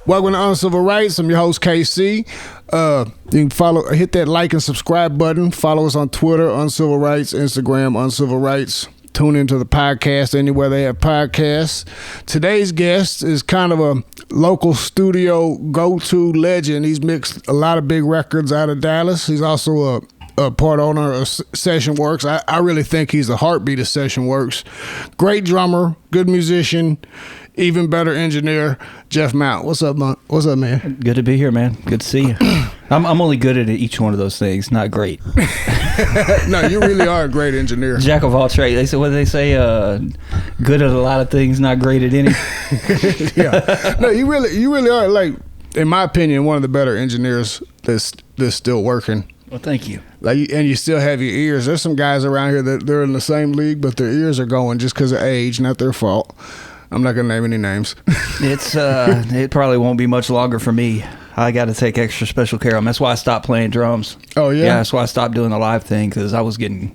Welcome to Uncivil Rights. I'm your host, KC. You can hit that like and subscribe button. Follow us on Twitter, Uncivil Rights, Instagram, Uncivil Rights. Tune into the podcast anywhere they have podcasts. Today's guest is kind of a local studio go-to legend. He's mixed a lot of big records out of Dallas. He's also a part owner of Sessionworks. I really think he's the heartbeat of Sessionworks. Great drummer, good musician, even better engineer, Jeff Mount. What's up, man? Good to be here, man. Good to see you. I'm only good at each one of those things, not great. No, you really are a great engineer. Jack of all trades. They say, what do they say? Good at a lot of things, not great at any. Yeah. No, you really are, like, in my opinion, one of the better engineers that's still working. Well, thank you. And you still have your ears. There's some guys around here that they're in the same league, but their ears are going just because of age, not their fault. I'm not gonna name any names. It probably won't be much longer for me. I got to take extra special care of them. That's why I stopped playing drums. Oh yeah. Yeah, that's why I stopped doing the live thing, because I was getting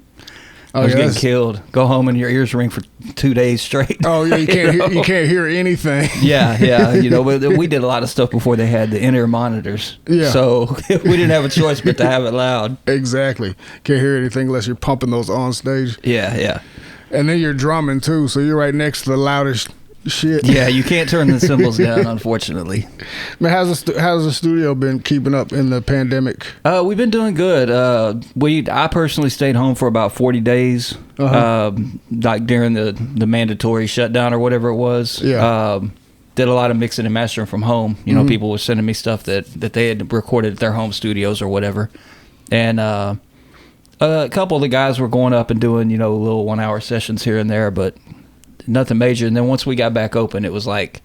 killed. Go home and your ears ring for 2 days straight. Oh yeah, you can't hear anything. Yeah. You know, we did a lot of stuff before they had the in-ear monitors. Yeah. So we didn't have a choice but to have it loud. Exactly. Can't hear anything unless you're pumping those on stage. Yeah. And then you're drumming too, so you're right next to the loudest shit. Yeah, you can't turn the cymbals down, unfortunately. Man, how's the studio been keeping up in the pandemic? We've been doing good. I personally stayed home for about 40 days, like during the mandatory shutdown or whatever it was. Yeah. Did a lot of mixing and mastering from home. You know, people were sending me stuff that they had recorded at their home studios or whatever. And a couple of the guys were going up and doing, you know, little 1 hour sessions here and there, but nothing major. And then once we got back open, it was like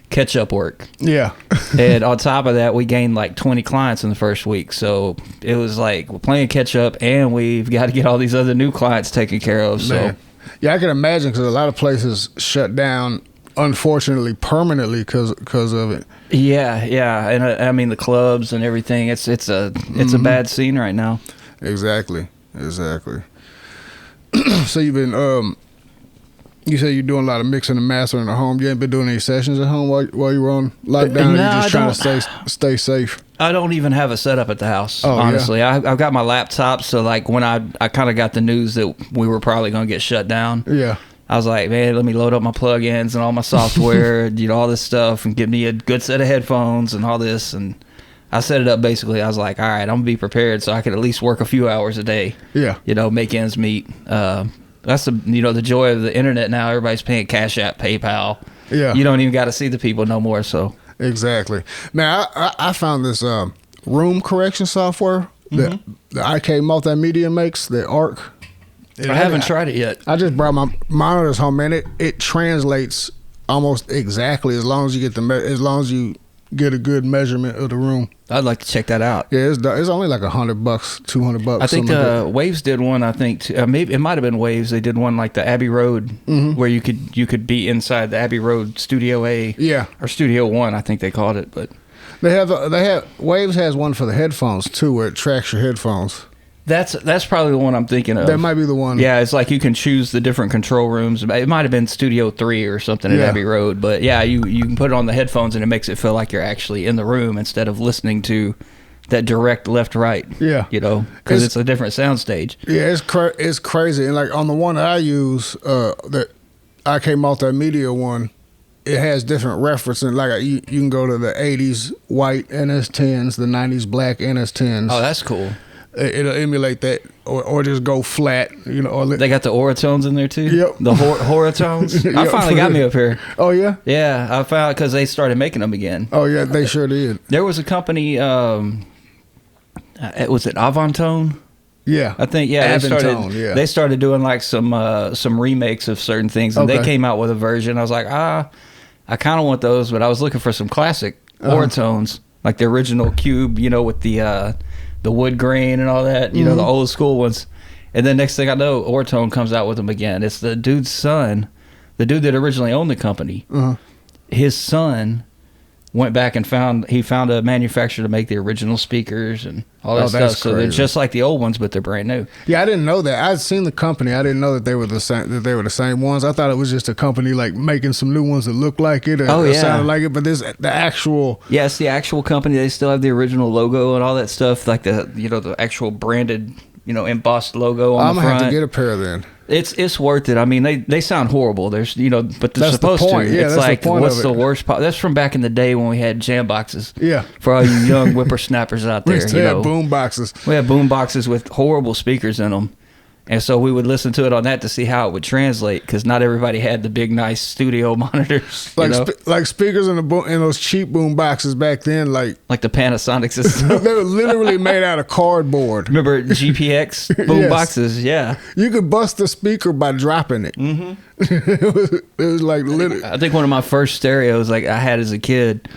catch-up work. Yeah. And on top of that, we gained like 20 clients in the first week. So it was like we're playing catch-up, and we've got to get all these other new clients taken care of. Man. So yeah, I can imagine, because a lot of places shut down, unfortunately, permanently because of it. Yeah. And I mean the clubs and everything. It's a bad scene right now. Exactly. So you've been you say you're doing a lot of mixing and mastering at home. You ain't been doing any sessions at home while you were on lockdown? No, you're just trying to stay safe? I don't even have a setup at the house, Oh, honestly. yeah. I've got my laptop, so like when I kind of got the news that we were probably going to get shut down, Yeah. I was like, man, let me load up my plugins and all my software, you know, all this stuff, and get me a good set of headphones and all this. And I set it up basically. I was like, all right, I'm going to be prepared so I can at least work a few hours a day. Yeah. You know, make ends meet. That's the joy of the internet now. Everybody's paying Cash App, PayPal. Yeah. You don't even got to see the people no more. So Exactly. Man, I found this room correction software that the IK Multimedia makes, the ARC. I haven't tried it yet. I just brought my monitors home, man. It translates almost exactly as long as you get a good measurement of the room. I'd like to check that out. Yeah, it's only like $100, $200. I think like Waves did one. I think maybe it might have been Waves. They did one like the Abbey Road, where you could be inside the Abbey Road Studio A, Yeah, or Studio One, I think they called it. But they have Waves has one for the headphones too, where it tracks your headphones. that's probably the one I'm thinking of. That might be the one. Yeah, it's like you can choose the different control rooms. It might have been Studio 3 or something at Abbey Road. But yeah, you can put it on the headphones, and it makes it feel like you're actually in the room instead of listening to that direct left-right. Yeah. You know, because it's a different sound stage. Yeah, it's crazy. And like on the one that I use, the IK Multimedia one, it has different referencing. Like you can go to the 80s white NS10s, the 90s black NS10s. Oh, that's cool. It'll emulate that, or just go flat, you know. Or They got the oratones in there too. Yep. The horatones. I Yep. finally got me up here. Oh yeah. Yeah, I found because they started making them again. Oh yeah, they sure did. There was a company. Was it Avantone? Yeah, I think Avantone, they started doing like some remakes of certain things, and they came out with a version. I was like, I kind of want those, but I was looking for some classic oratones, like the original Cube, you know, with the wood grain and all that, you know, the old school ones. And then next thing I know, Ortone comes out with them again. It's the dude's son, the dude that originally owned the company. His son went back and found a manufacturer to make the original speakers and all that stuff. So they're just like the old ones, but they're brand new. Yeah, I didn't know that. I'd seen the company. I didn't know that they were the same. That they were the same ones. I thought it was just a company like making some new ones that looked like it or sounded like it. But this the actual. Yeah, it's the actual company. They still have the original logo and all that stuff, like the actual branded embossed logo on the front. I'm gonna have to get a pair then. It's worth it. I mean, they sound horrible. There's but they're supposed to. Yeah, it's like what's the worst? That's from back in the day when we had jam boxes. Yeah. For all you young whippersnappers out there, we used to have boom boxes. We had boom boxes with horrible speakers in them. And so we would listen to it on that to see how it would translate, because not everybody had the big, nice studio monitors. Like speakers in those cheap boom boxes back then, like the Panasonic system. They were literally made out of cardboard. Remember GPX boom boxes? Yeah. You could bust the speaker by dropping it. Mm-hmm. it was like literally. I think one of my first stereos like I had as a kid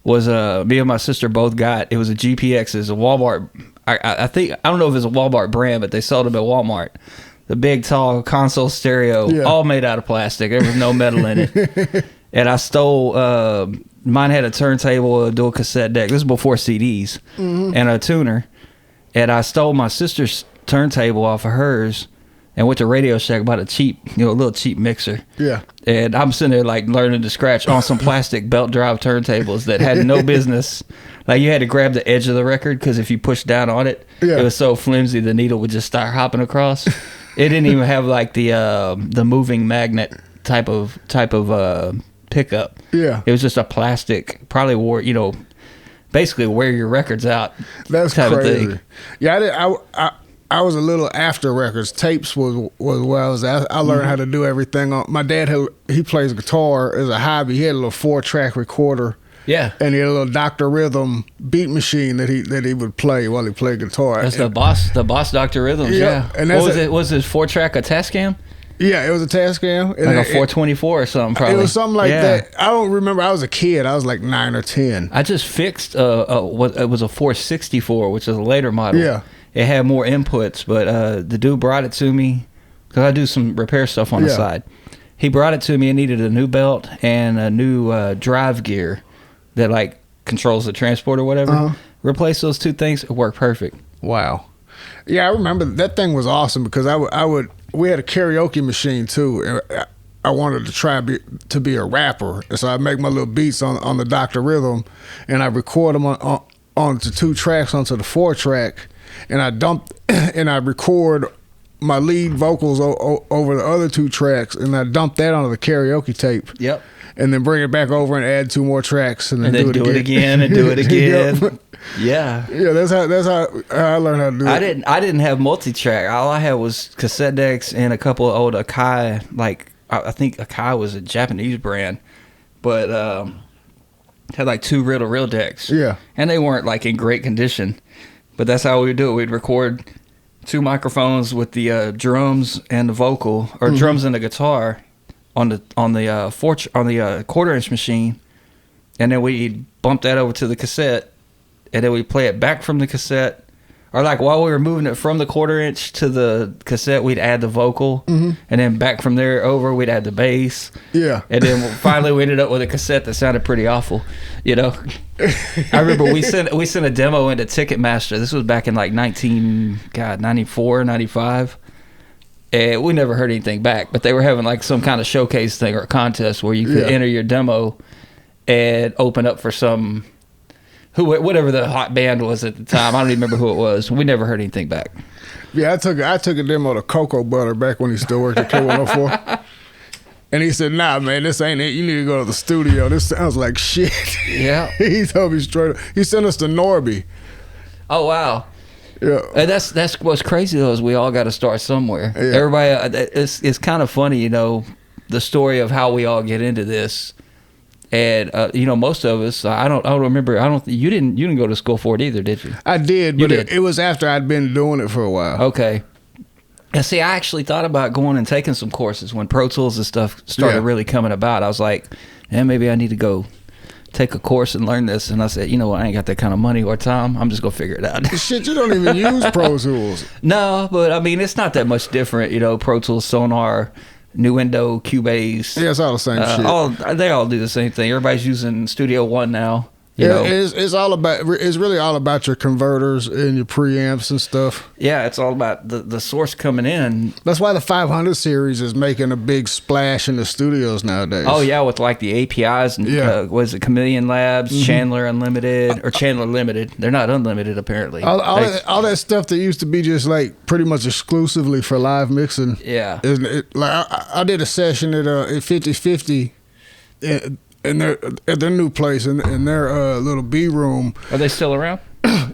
was me and my sister both got. It was a GPX. It was a Walmart. I don't know if it's a Walmart brand, but they sold them at Walmart. The big, tall console stereo, all made out of plastic. There was no metal in it. And I stole, mine had a turntable, a dual cassette deck. This was before CDs, and a tuner. And I stole my sister's turntable off of hers and went to Radio Shack, bought a little cheap mixer. Yeah. And I'm sitting there like learning to scratch on some plastic belt drive turntables that had no business. Like you had to grab the edge of the record because if you pushed down on it, it was so flimsy the needle would just start hopping across. It didn't even have like the moving magnet type of pickup. Yeah. It was just a plastic, probably basically wear your records out. That's type crazy. Of thing. Yeah, I was a little after records. Tapes was where I was at. I learned how to do everything. My dad he plays guitar as a hobby. He had a little 4-track recorder. Yeah, and he had a little Dr. Rhythm beat machine that he would play while he played guitar. That's the boss Dr. Rhythms. Yeah. And what was it? Was his 4-track a Tascam? Yeah, it was a Tascam. Like a 424 or something, probably. It was something like that. I don't remember. I was a kid. I was like 9 or 10. I just fixed it was a 464, which is a later model. Yeah. It had more inputs, but the dude brought it to me because I do some repair stuff on the side. He brought it to me and needed a new belt and a new drive gear that like controls the transport or whatever. Replace those two things, it worked perfect. Wow. Yeah, I remember that thing was awesome because we had a karaoke machine too. And I wanted to try to be a rapper, and so I make my little beats on the Dr. Rhythm, and I record them onto 2 tracks onto the 4-track, and I record my lead vocals over the other 2 tracks, and I dump that onto the karaoke tape. Yep. And then bring it back over and add 2 more tracks, and then do it again and do it again. Yep. Yeah. Yeah, that's how I learned how to do it. I didn't have multi-track. All I had was cassette decks and a couple of old Akai. Like I think Akai was a Japanese brand, but had like 2 reel-to-reel decks. Yeah. And they weren't like in great condition, but that's how we would do it. We'd record 2 microphones with the drums and the vocal, or drums and the guitar on the 1/4-inch machine, and then we bump that over to the cassette, and then we play it back from the cassette, or like while we were moving it from the 1/4-inch to the cassette, we'd add the vocal, and then back from there over, we'd add the bass. Yeah. And then finally we ended up with a cassette that sounded pretty awful. I remember we sent a demo into Ticketmaster. This was back in like 94, 95. And we never heard anything back, but they were having like some kind of showcase thing or a contest where you could enter your demo and open up for whatever the hot band was at the time. I don't even remember who it was. We never heard anything back. Yeah, I took a demo to Cocoa Butter back when he still worked at K104. And he said, "Nah, man, this ain't it. You need to go to the studio. This sounds like shit." Yeah. He told me straight up. He sent us to Norby. Oh, wow. Yeah, and that's what's crazy though, is we all got to start somewhere. Yeah. Everybody, it's kind of funny, the story of how we all get into this. And most of us, I don't remember. You didn't go to school for it either, did you? I did, but it was after I'd been doing it for a while. Okay. And see, I actually thought about going and taking some courses when Pro Tools and stuff started really coming about. I was like, maybe I need to go take a course and learn this. And I said, I ain't got that kind of money or time. I'm just gonna figure it out. Shit, you don't even use Pro Tools. No, but I mean, it's not that much different. Pro Tools, Sonar, Nuendo, Cubase. Yeah, it's all the same shit. They all do the same thing. Everybody's using Studio One now. You know? It's all about. It's really all about your converters and your preamps and stuff. Yeah, it's all about the source coming in. That's why the 500 series is making a big splash in the studios nowadays. Oh yeah, with like the APIs and was it Chameleon Labs, Chandler Unlimited, or Chandler Limited? They're not unlimited apparently. All that stuff that used to be just like pretty much exclusively for live mixing. Yeah, like I did a session at 50/50. In their new place, in their little B room. Are they still around?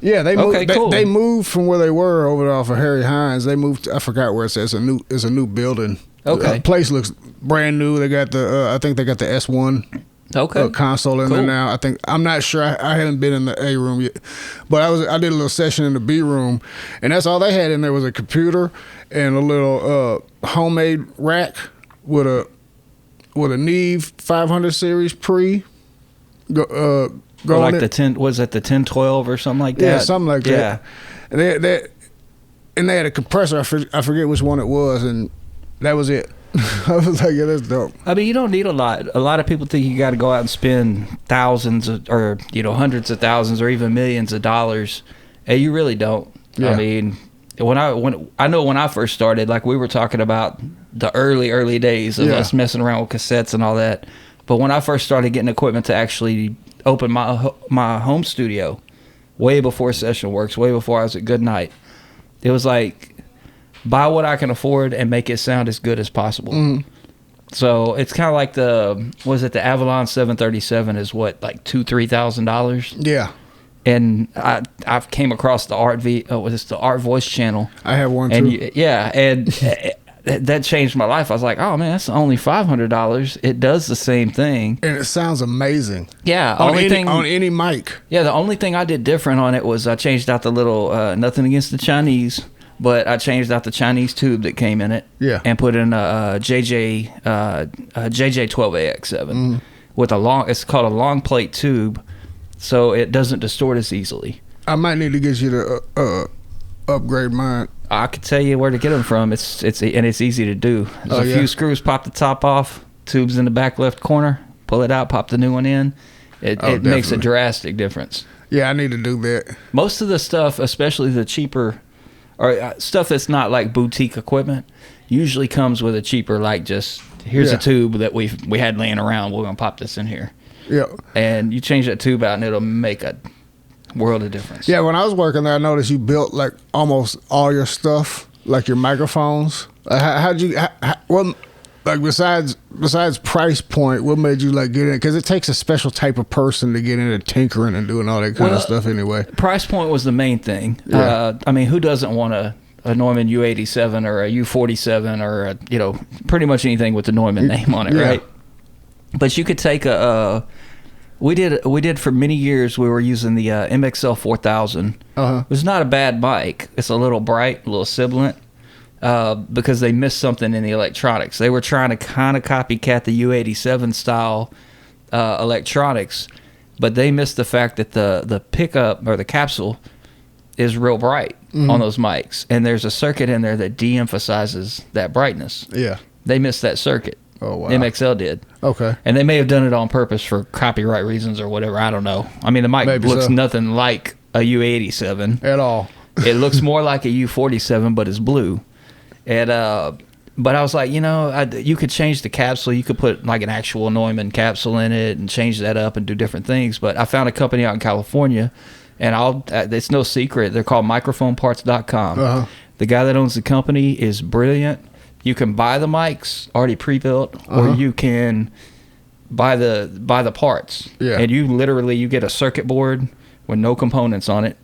Yeah, they moved. Okay, cool. They moved from where they were over off of Harry Hines. They moved. I forgot where it's at. It's a new building. Okay, the place looks brand new. They got the. I think they got the S1. Okay. Console in there now. I'm not sure. I haven't been in the A room yet, but I did a little session in the B room, and that's all they had in there was a computer and a little homemade rack with a Neve 500 series pre. Like the 10, was it the 1012 or something like that? Yeah, something like that. And they had a compressor. I forget which one it was, and that was it. I was like, yeah, that's dope. I mean, you don't need a lot. A lot of people think you got to go out and spend thousands or hundreds of thousands or even millions of dollars, and you really don't. Yeah. I mean, when I first started, like we were talking about the early days of us messing around with cassettes and all that. But when I first started getting equipment to actually open my home studio, way before Sessionworks, way before I was at Goodnight, it was like, buy what I can afford and make it sound as good as possible. Mm-hmm. So it's kind of like the Avalon 737 is what, like $2,000-$3,000? Yeah. And I came across the Art Voice channel. I have one too. And that changed my life. I was like, oh man, that's only $500. It does the same thing, and it sounds amazing. Yeah, on any mic. Yeah, the only thing I did different on it was I changed out the little nothing against the Chinese, but I changed out the Chinese tube that came in it. Yeah, and put in a JJ 12AX7 with a long. It's called a long plate tube, so it doesn't distort as easily. I might need to get you to upgrade mine. I could tell you where to get them from. It's easy to do. There's a few screws. Pop the top off. Tubes in the back left corner. Pull it out. Pop the new one in. It makes a drastic difference. Yeah, I need to do that. Most of the stuff, especially the cheaper, or stuff that's not like boutique equipment, usually comes with a cheaper, like just here's a tube that we had laying around. We're gonna pop this in here. Yeah. And you change that tube out, and it'll make a world of difference. Yeah, when I was working there, I noticed you built like almost all your stuff, like your microphones. Besides price point, what made you like get in? Because it takes a special type of person to get into tinkering and doing all that kind of stuff anyway. Price point was the main thing. Yeah. I mean, who doesn't want a Neumann U87 or a U47 or pretty much anything with the Neumann name on it, right? But you could take we did for many years. We were using the MXL 4000. It was not a bad mic. It's a little bright, a little sibilant, because they missed something in the electronics. They were trying to kind of copycat the U87 style electronics, but they missed the fact that the pickup or the capsule is real bright on those mics, and there's a circuit in there that de-emphasizes that brightness. Yeah, they missed that circuit. Oh, wow. MXL did. Okay. And they may have done it on purpose for copyright reasons or whatever. I don't know. I mean, the mic looks nothing like a U87. At all. It looks more like a U47, but it's blue. And but I was like, you could change the capsule. You could put like an actual Neumann capsule in it and change that up and do different things. But I found a company out in California, and it's no secret. They're called microphoneparts.com. The guy that owns the company is brilliant. You can buy the mics already pre-built, or you can buy the parts. Yeah. And you get a circuit board with no components on it.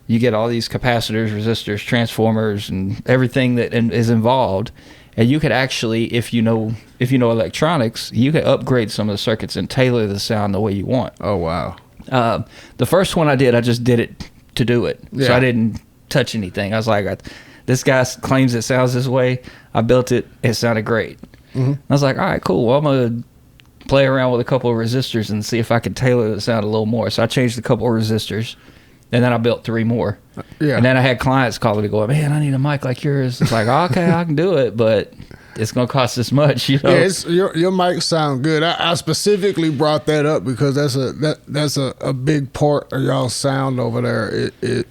You get all these capacitors, resistors, transformers, and everything that is involved. And you could actually, if you know electronics, you could upgrade some of the circuits and tailor the sound the way you want. Oh, wow. The first one I just did it to do it. Yeah. So I didn't touch anything. I was like, this guy claims it sounds this way. I built it. It sounded great. I was like, all right, cool. Well, I'm going to play around with a couple of resistors and see if I can tailor the sound a little more. So I changed a couple of resistors, and then I built 3 more. Yeah. And then I had clients calling me going, man, I need a mic like yours. It's like, okay, I can do it, but it's gonna cost this much, you know. Yeah, your mic sound good. I specifically brought that up because that's a big part of y'all's sound over there.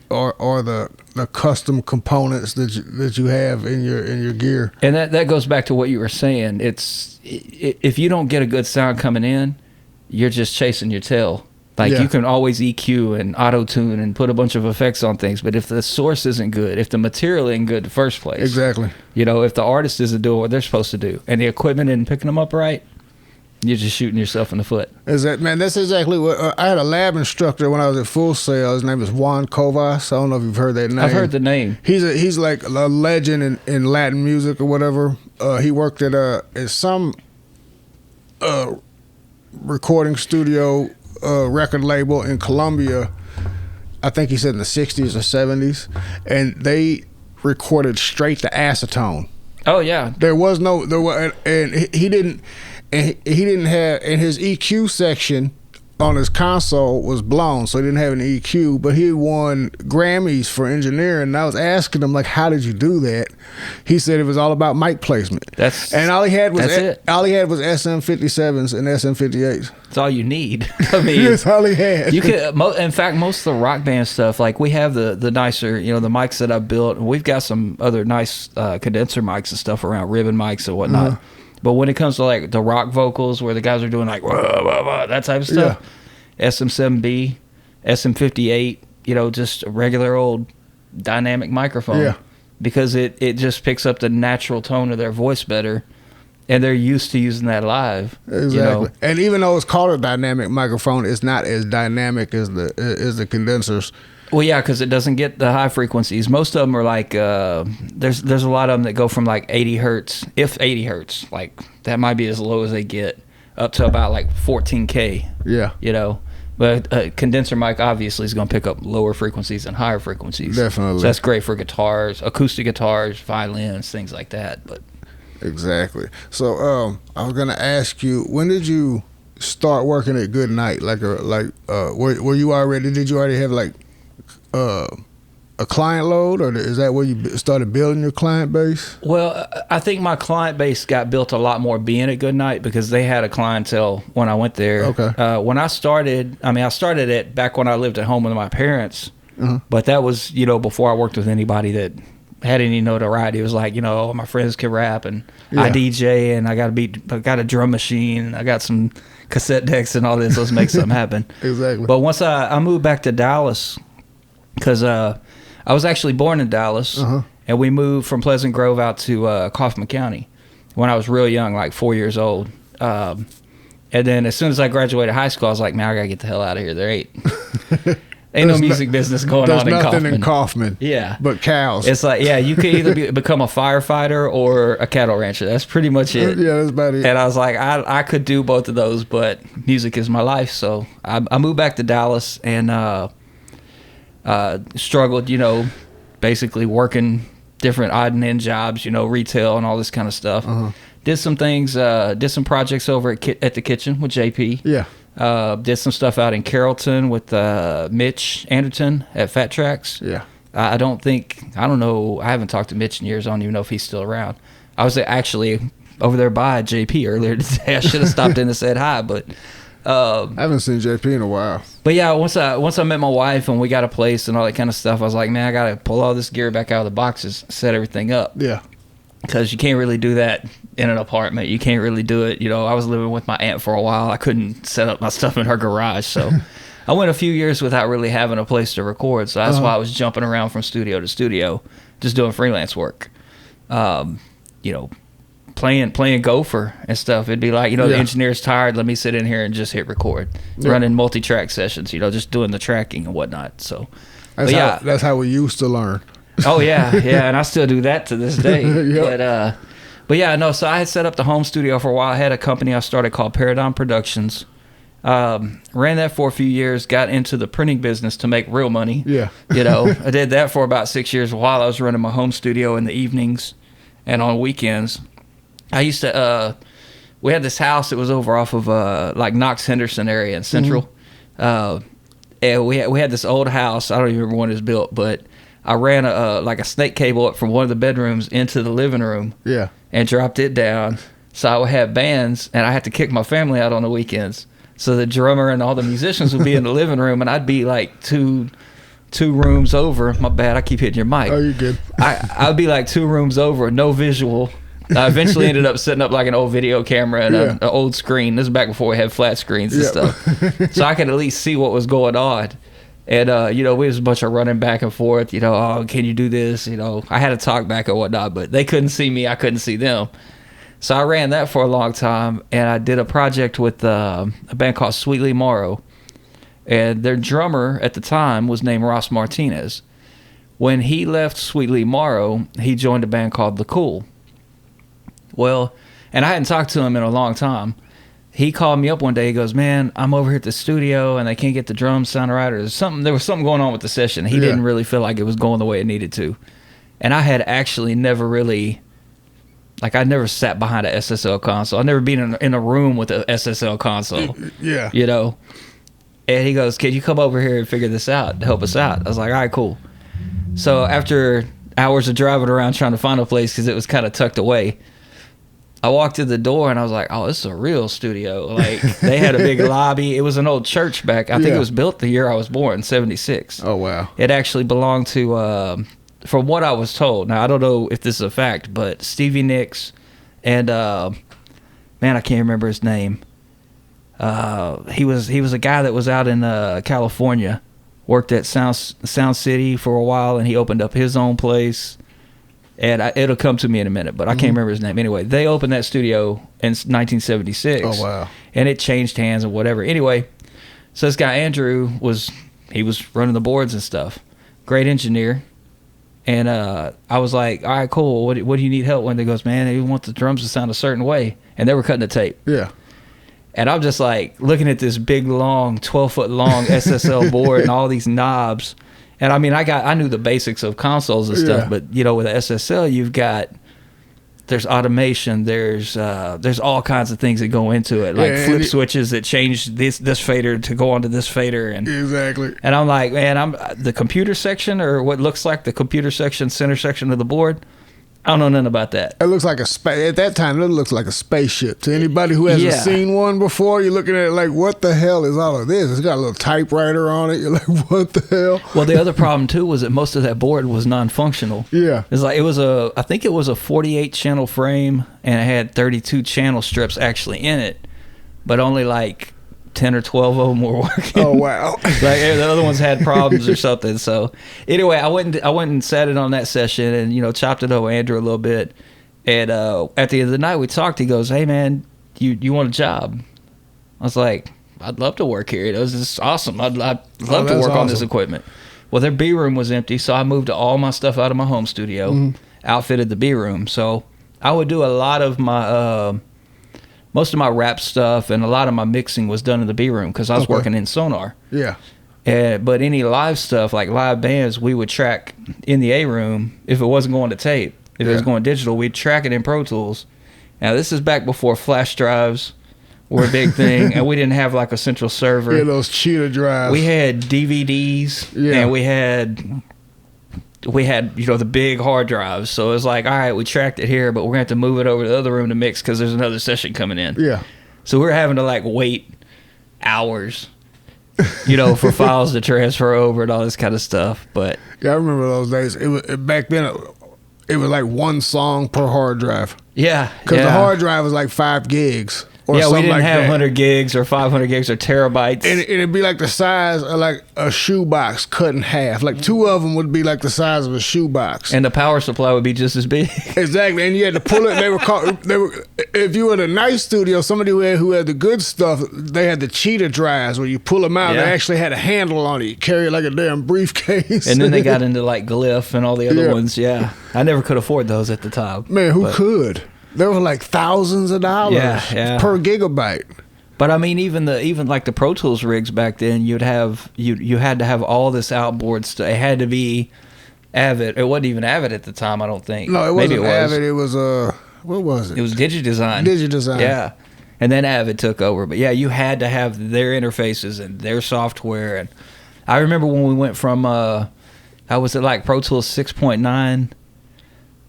Or the custom components that you have in your gear. And that goes back to what you were saying. If you don't get a good sound coming in, you're just chasing your tail. Like, you can always EQ and auto-tune and put a bunch of effects on things, but if the source isn't good, if the material isn't good in the first place. Exactly. You know, if the artist isn't doing what they're supposed to do, and the equipment isn't picking them up right, you're just shooting yourself in the foot. That's exactly what... I had a lab instructor when I was at Full Sail. His name is Juan Covas. I don't know if you've heard that name. I've heard the name. He's like a legend in Latin music or whatever. He worked at some recording studio... record label in Colombia, I think he said in the 60s or 70s, and they recorded straight to acetone. Oh yeah, and he didn't have, in his EQ section on his console was blown, so he didn't have an EQ, but he won Grammys for engineering. And I was asking him, like, how did you do that? He said it was all about mic placement. All he had was SM57s and SM58s. That's all you need. I mean, that's all he had. You could, in fact, most of the rock band stuff, like we have the nicer, you know, the mics that I built, and we've got some other nice condenser mics and stuff around, ribbon mics and whatnot. Uh-huh. But when it comes to like the rock vocals where the guys are doing like wah, wah, wah, that type of stuff, SM7B, SM58, you know, just a regular old dynamic microphone. Yeah. Because it just picks up the natural tone of their voice better, and they're used to using that live. Exactly. You know? And even though it's called a dynamic microphone, it's not as dynamic as the condensers. Well, yeah, because it doesn't get the high frequencies. Most of them are like, there's a lot of them that go from like 80 hertz, if 80 hertz, like that might be as low as they get, up to about like 14K. Yeah. You know, but a condenser mic obviously is going to pick up lower frequencies and higher frequencies. Definitely. So that's great for guitars, acoustic guitars, violins, things like that. But exactly. So I was going to ask you, when did you start working at Good Night? Were you already? Did you already have like a client load, or is that where you started building your client base? Well, I think my client base got built a lot more being at Good Night because they had a clientele when I went there. Okay. When I started it back when I lived at home with my parents, but that was, you know, before I worked with anybody that had any notoriety. It was like, you know, my friends can rap and I DJ and I got a drum machine and I got some cassette decks and all this. Let's make something happen. Exactly. But once I moved back to Dallas, because I was actually born in Dallas, and we moved from Pleasant Grove out to Kaufman County when I was real young, like 4 years old. And then as soon as I graduated high school, I was like, man, I got to get the hell out of here. There ain't no music business going on in Kaufman. There's nothing in Kaufman. Yeah. But cows. It's like, yeah, you could either become a firefighter or a cattle rancher. That's pretty much it. Yeah, that's about it. And I was like, I could do both of those, but music is my life. So I moved back to Dallas and struggled, you know, basically working different odd and end jobs, you know, retail and all this kind of stuff. Did some things, did some projects over at the kitchen with JP. Yeah. Did some stuff out in Carrollton with Mitch Anderton at Fat Tracks. Yeah. I don't know. I haven't talked to Mitch in years. I don't even know if he's still around. I was actually over there by JP earlier today. I should have stopped in and said hi, but I haven't seen JP in a while. But yeah, once I met my wife and we got a place and all that kind of stuff, I was like, man, I got to pull all this gear back out of the boxes, set everything up. Yeah. Because you can't really do that in an apartment. You can't really do it. You know, I was living with my aunt for a while. I couldn't set up my stuff in her garage. So I went a few years without really having a place to record. So that's why I was jumping around from studio to studio, just doing freelance work. You know, playing Gopher and stuff. It'd be like, you know, the engineer's tired. Let me sit in here and just hit record. Yeah. Running multi-track sessions, you know, just doing the tracking and whatnot. So that's how we used to learn. Oh, yeah. Yeah, and I still do that to this day. Yep. But yeah, no, so I had set up the home studio for a while. I had a company I started called Paradigm Productions. Ran that for a few years, got into the printing business to make real money. Yeah. You know, I did that for about 6 years while I was running my home studio in the evenings and on weekends. I used to, we had this house that was over off of like Knox Henderson area in Central. And we had this old house. I don't even remember when it was built, but I ran a snake cable up from one of the bedrooms into the living room. Yeah. And dropped it down. So I would have bands, and I had to kick my family out on the weekends. So the drummer and all the musicians would be in the living room, and I'd be like two rooms over. My bad, I keep hitting your mic. Oh, you're good. I'd be like 2 rooms over, no visual. I eventually ended up setting up like an old video camera and an old screen. This is back before we had flat screens and stuff. So I could at least see what was going on. And, we was a bunch of running back and forth, oh, can you do this? I had to talk back or whatnot, but they couldn't see me. I couldn't see them. So I ran that for a long time, and I did a project with a band called Sweetly Morrow. And their drummer at the time was named Ross Martinez. When he left Sweetly Morrow, he joined a band called The Cool. Well, and I hadn't talked to him in a long time. He called me up one day. He goes, man, I'm over here at the studio, and they can't get the drums sound right. Or there was something going on with the session. He didn't really feel like it was going the way it needed to. And I had actually never really, I never sat behind an SSL console. I'd never been in a room with an SSL console. Yeah. And he goes, can you come over here and figure this out to help us out? I was like, all right, cool. So after hours of driving around trying to find a place because it was kind of tucked away, I walked through the door and I was like, oh, this is a real studio. They had a big lobby. It was an old church back. I think it was built the year I was born, 76. Oh, wow. It actually belonged to, from what I was told, now I don't know if this is a fact, but Stevie Nicks and, man, I can't remember his name. He was a guy that was out in California, worked at Sound City for a while, and he opened up his own place. And it'll come to me in a minute, but I can't remember his name. Anyway, they opened that studio in 1976. Oh, wow. And it changed hands and whatever. Anyway, so this guy, Andrew, was running the boards and stuff. Great engineer. And I was like, all right, cool. What do you need help with? And he goes, man, they want the drums to sound a certain way. And they were cutting the tape. Yeah. And I'm just like looking at this big, long, 12-foot long SSL board and all these knobs. And I mean, I knew the basics of consoles and stuff, but with the SSL, there's automation, there's all kinds of things that go into it, like flip switches that change this fader to go onto this fader, and exactly. And I'm like, man, I'm the computer section, or what looks like the computer section, center section of the board. I don't know nothing about that. It looks like at that time, it looks like a spaceship. To anybody who hasn't seen one before, you're looking at it like, what the hell is all of this? It's got a little typewriter on it. You're like, what the hell? Well, the other problem, too, was that most of that board was non-functional. Yeah. I think it was a 48-channel frame, and it had 32 channel strips actually in it, but only 10 or 12 of them were working. Oh, wow. The other ones had problems or something. So anyway, I went and sat in on that session and, chopped it over Andrew a little bit. And at the end of the night, we talked. He goes, hey, man, you want a job? I was like, I'd love to work here. It was just awesome. I'd love to work on this equipment. Well, their B room was empty, so I moved all my stuff out of my home studio, outfitted the B room. So I would do a lot of my... most of my rap stuff and a lot of my mixing was done in the B room because I was working in Sonar. Yeah. But any live stuff, like live bands, we would track in the A room if it wasn't going to tape. If it was going digital, we'd track it in Pro Tools. Now, this is back before flash drives were a big thing, and we didn't have a central server. Yeah, those cheetah drives. We had DVDs, and we had the big hard drives. So it was like, all right, we tracked it here, but we're going to have to move it over to the other room to mix because there's another session coming in. Yeah. So we're having to wait hours, for files to transfer over and all this kind of stuff. But yeah, I remember those days. It was back then. It was like one song per hard drive. Yeah. Because the hard drive was 5 gigs. Yeah, we didn't have 100 gigs or 500 gigs or terabytes. And it'd be the size of a shoebox cut in half. 2 of them would be the size of a shoebox. And the power supply would be just as big. Exactly. And you had to pull it. If you were in a nice studio, somebody who had the good stuff, they had the cheetah drives where you pull them out. Yeah. They actually had a handle on it. You carry it like a damn briefcase. And then they got into Glyph and all the other ones. Yeah. I never could afford those at the time. Man, who could? There were thousands of dollars per gigabyte. But I mean, even the Pro Tools rigs back then, you had to have all this outboard stuff. It had to be Avid. It wasn't even Avid at the time, I don't think. No, it wasn't Avid. It was what was it? It was DigiDesign. DigiDesign. Yeah, and then Avid took over. But yeah, you had to have their interfaces and their software. And I remember when we went from I was at like Pro Tools 6.9, and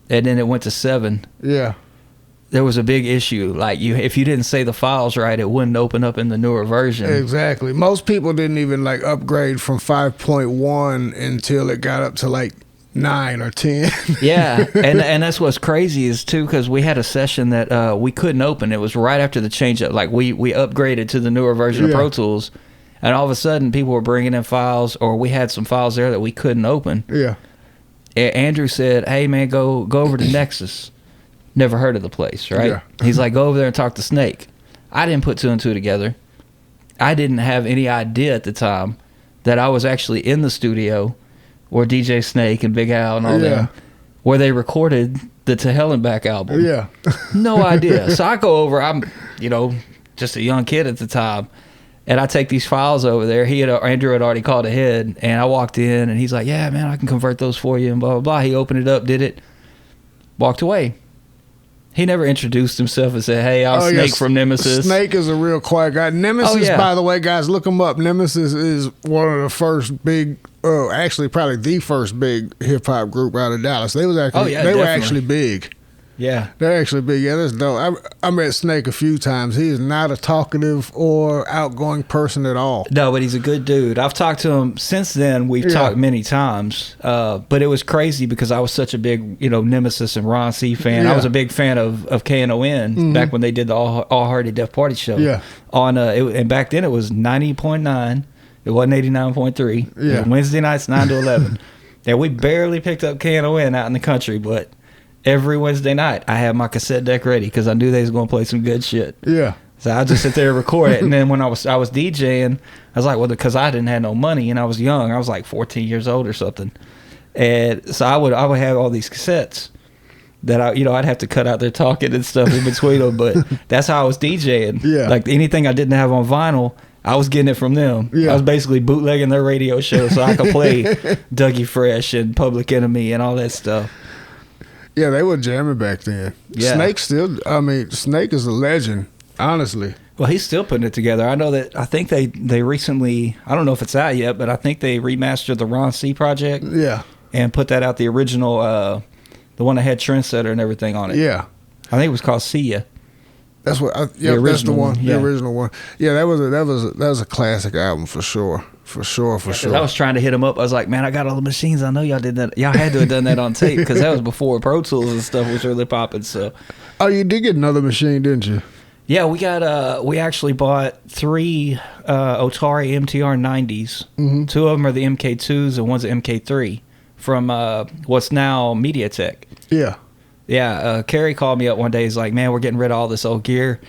then it went to 7. Yeah. There was a big issue. Like if you didn't say the files right, it wouldn't open up in the newer version. Exactly. Most people didn't even like upgrade from 5.1 until it got up to like 9 or 10. Yeah, and that's what's crazy is too, because we had a session that we couldn't open. It was right after the change up. Like we upgraded to the newer version of Pro Tools, and all of a sudden people were bringing in files, or we had some files there that we couldn't open. Yeah. And Andrew said, "Hey man, go over to Nexus." Never heard of the place, right? Yeah. He's like, "Go over there and talk to Snake." I didn't put 2 and 2 together. I didn't have any idea at the time that I was actually in the studio where DJ Snake and Big Al and all them, where they recorded the To Hell and Back album. Yeah. No idea. So I go over, I'm, just a young kid at the time, and I take these files over there. Andrew had already called ahead, and I walked in, and he's like, "Yeah, man, I can convert those for you," and blah, blah, blah. He opened it up, did it, walked away. He never introduced himself and said, "Hey, I'm Snake from Nemesis." Snake is a real quiet guy. Nemesis, by the way, guys, look him up. Nemesis is one of the first big, actually probably the first big hip hop group out of Dallas. They was actually, were actually big. Yeah, they're actually big. Yeah, that's dope. I met Snake a few times. He is not a talkative or outgoing person at all. No, but he's a good dude. I've talked to him since then. We've talked many times. But it was crazy because I was such a big, Nemesis and Ron C fan. I was a big fan of KNON back when they did the All Hardy Death Party show. Yeah. And back then it was 90.9. It wasn't 89.3. Yeah. Wednesday nights 9 to 11. And we barely picked up KNON out in the country, but every Wednesday night, I had my cassette deck ready because I knew they was going to play some good shit. Yeah. So I just sit there and record it. And then when I was DJing, I was like, well, because I didn't have no money and I was young. I was like 14 years old or something. And so I would have all these cassettes that I'd have to cut out their talking and stuff in between them. But that's how I was DJing. Yeah. Like anything I didn't have on vinyl, I was getting it from them. Yeah. I was basically bootlegging their radio show so I could play Dougie Fresh and Public Enemy and all that stuff. Yeah, they were jamming back then. Yeah. Snake is a legend, honestly. Well, he's still putting it together. I know that, I think they recently, I don't know if it's out yet, but I think they remastered the Ron C project. Yeah. And put that out, the original, the one that had Trendsetter and everything on it. Yeah. I think it was called See Ya. That's what. That's the one. Yeah. The original one. Yeah, that was a classic album for sure. For sure. I was trying to hit him up. I was like, man, I got all the machines. I know y'all did that. Y'all had to have done that on tape because that was before Pro Tools and stuff was really popping. So. Oh, you did get another machine, didn't you? Yeah, we actually bought 3 Otari MTR 90s. Mm-hmm. 2 of them are the MK2s and one's an MK3 from what's now MediaTek. Yeah. Yeah, Kerry called me up one day. He's like, man, we're getting rid of all this old gear.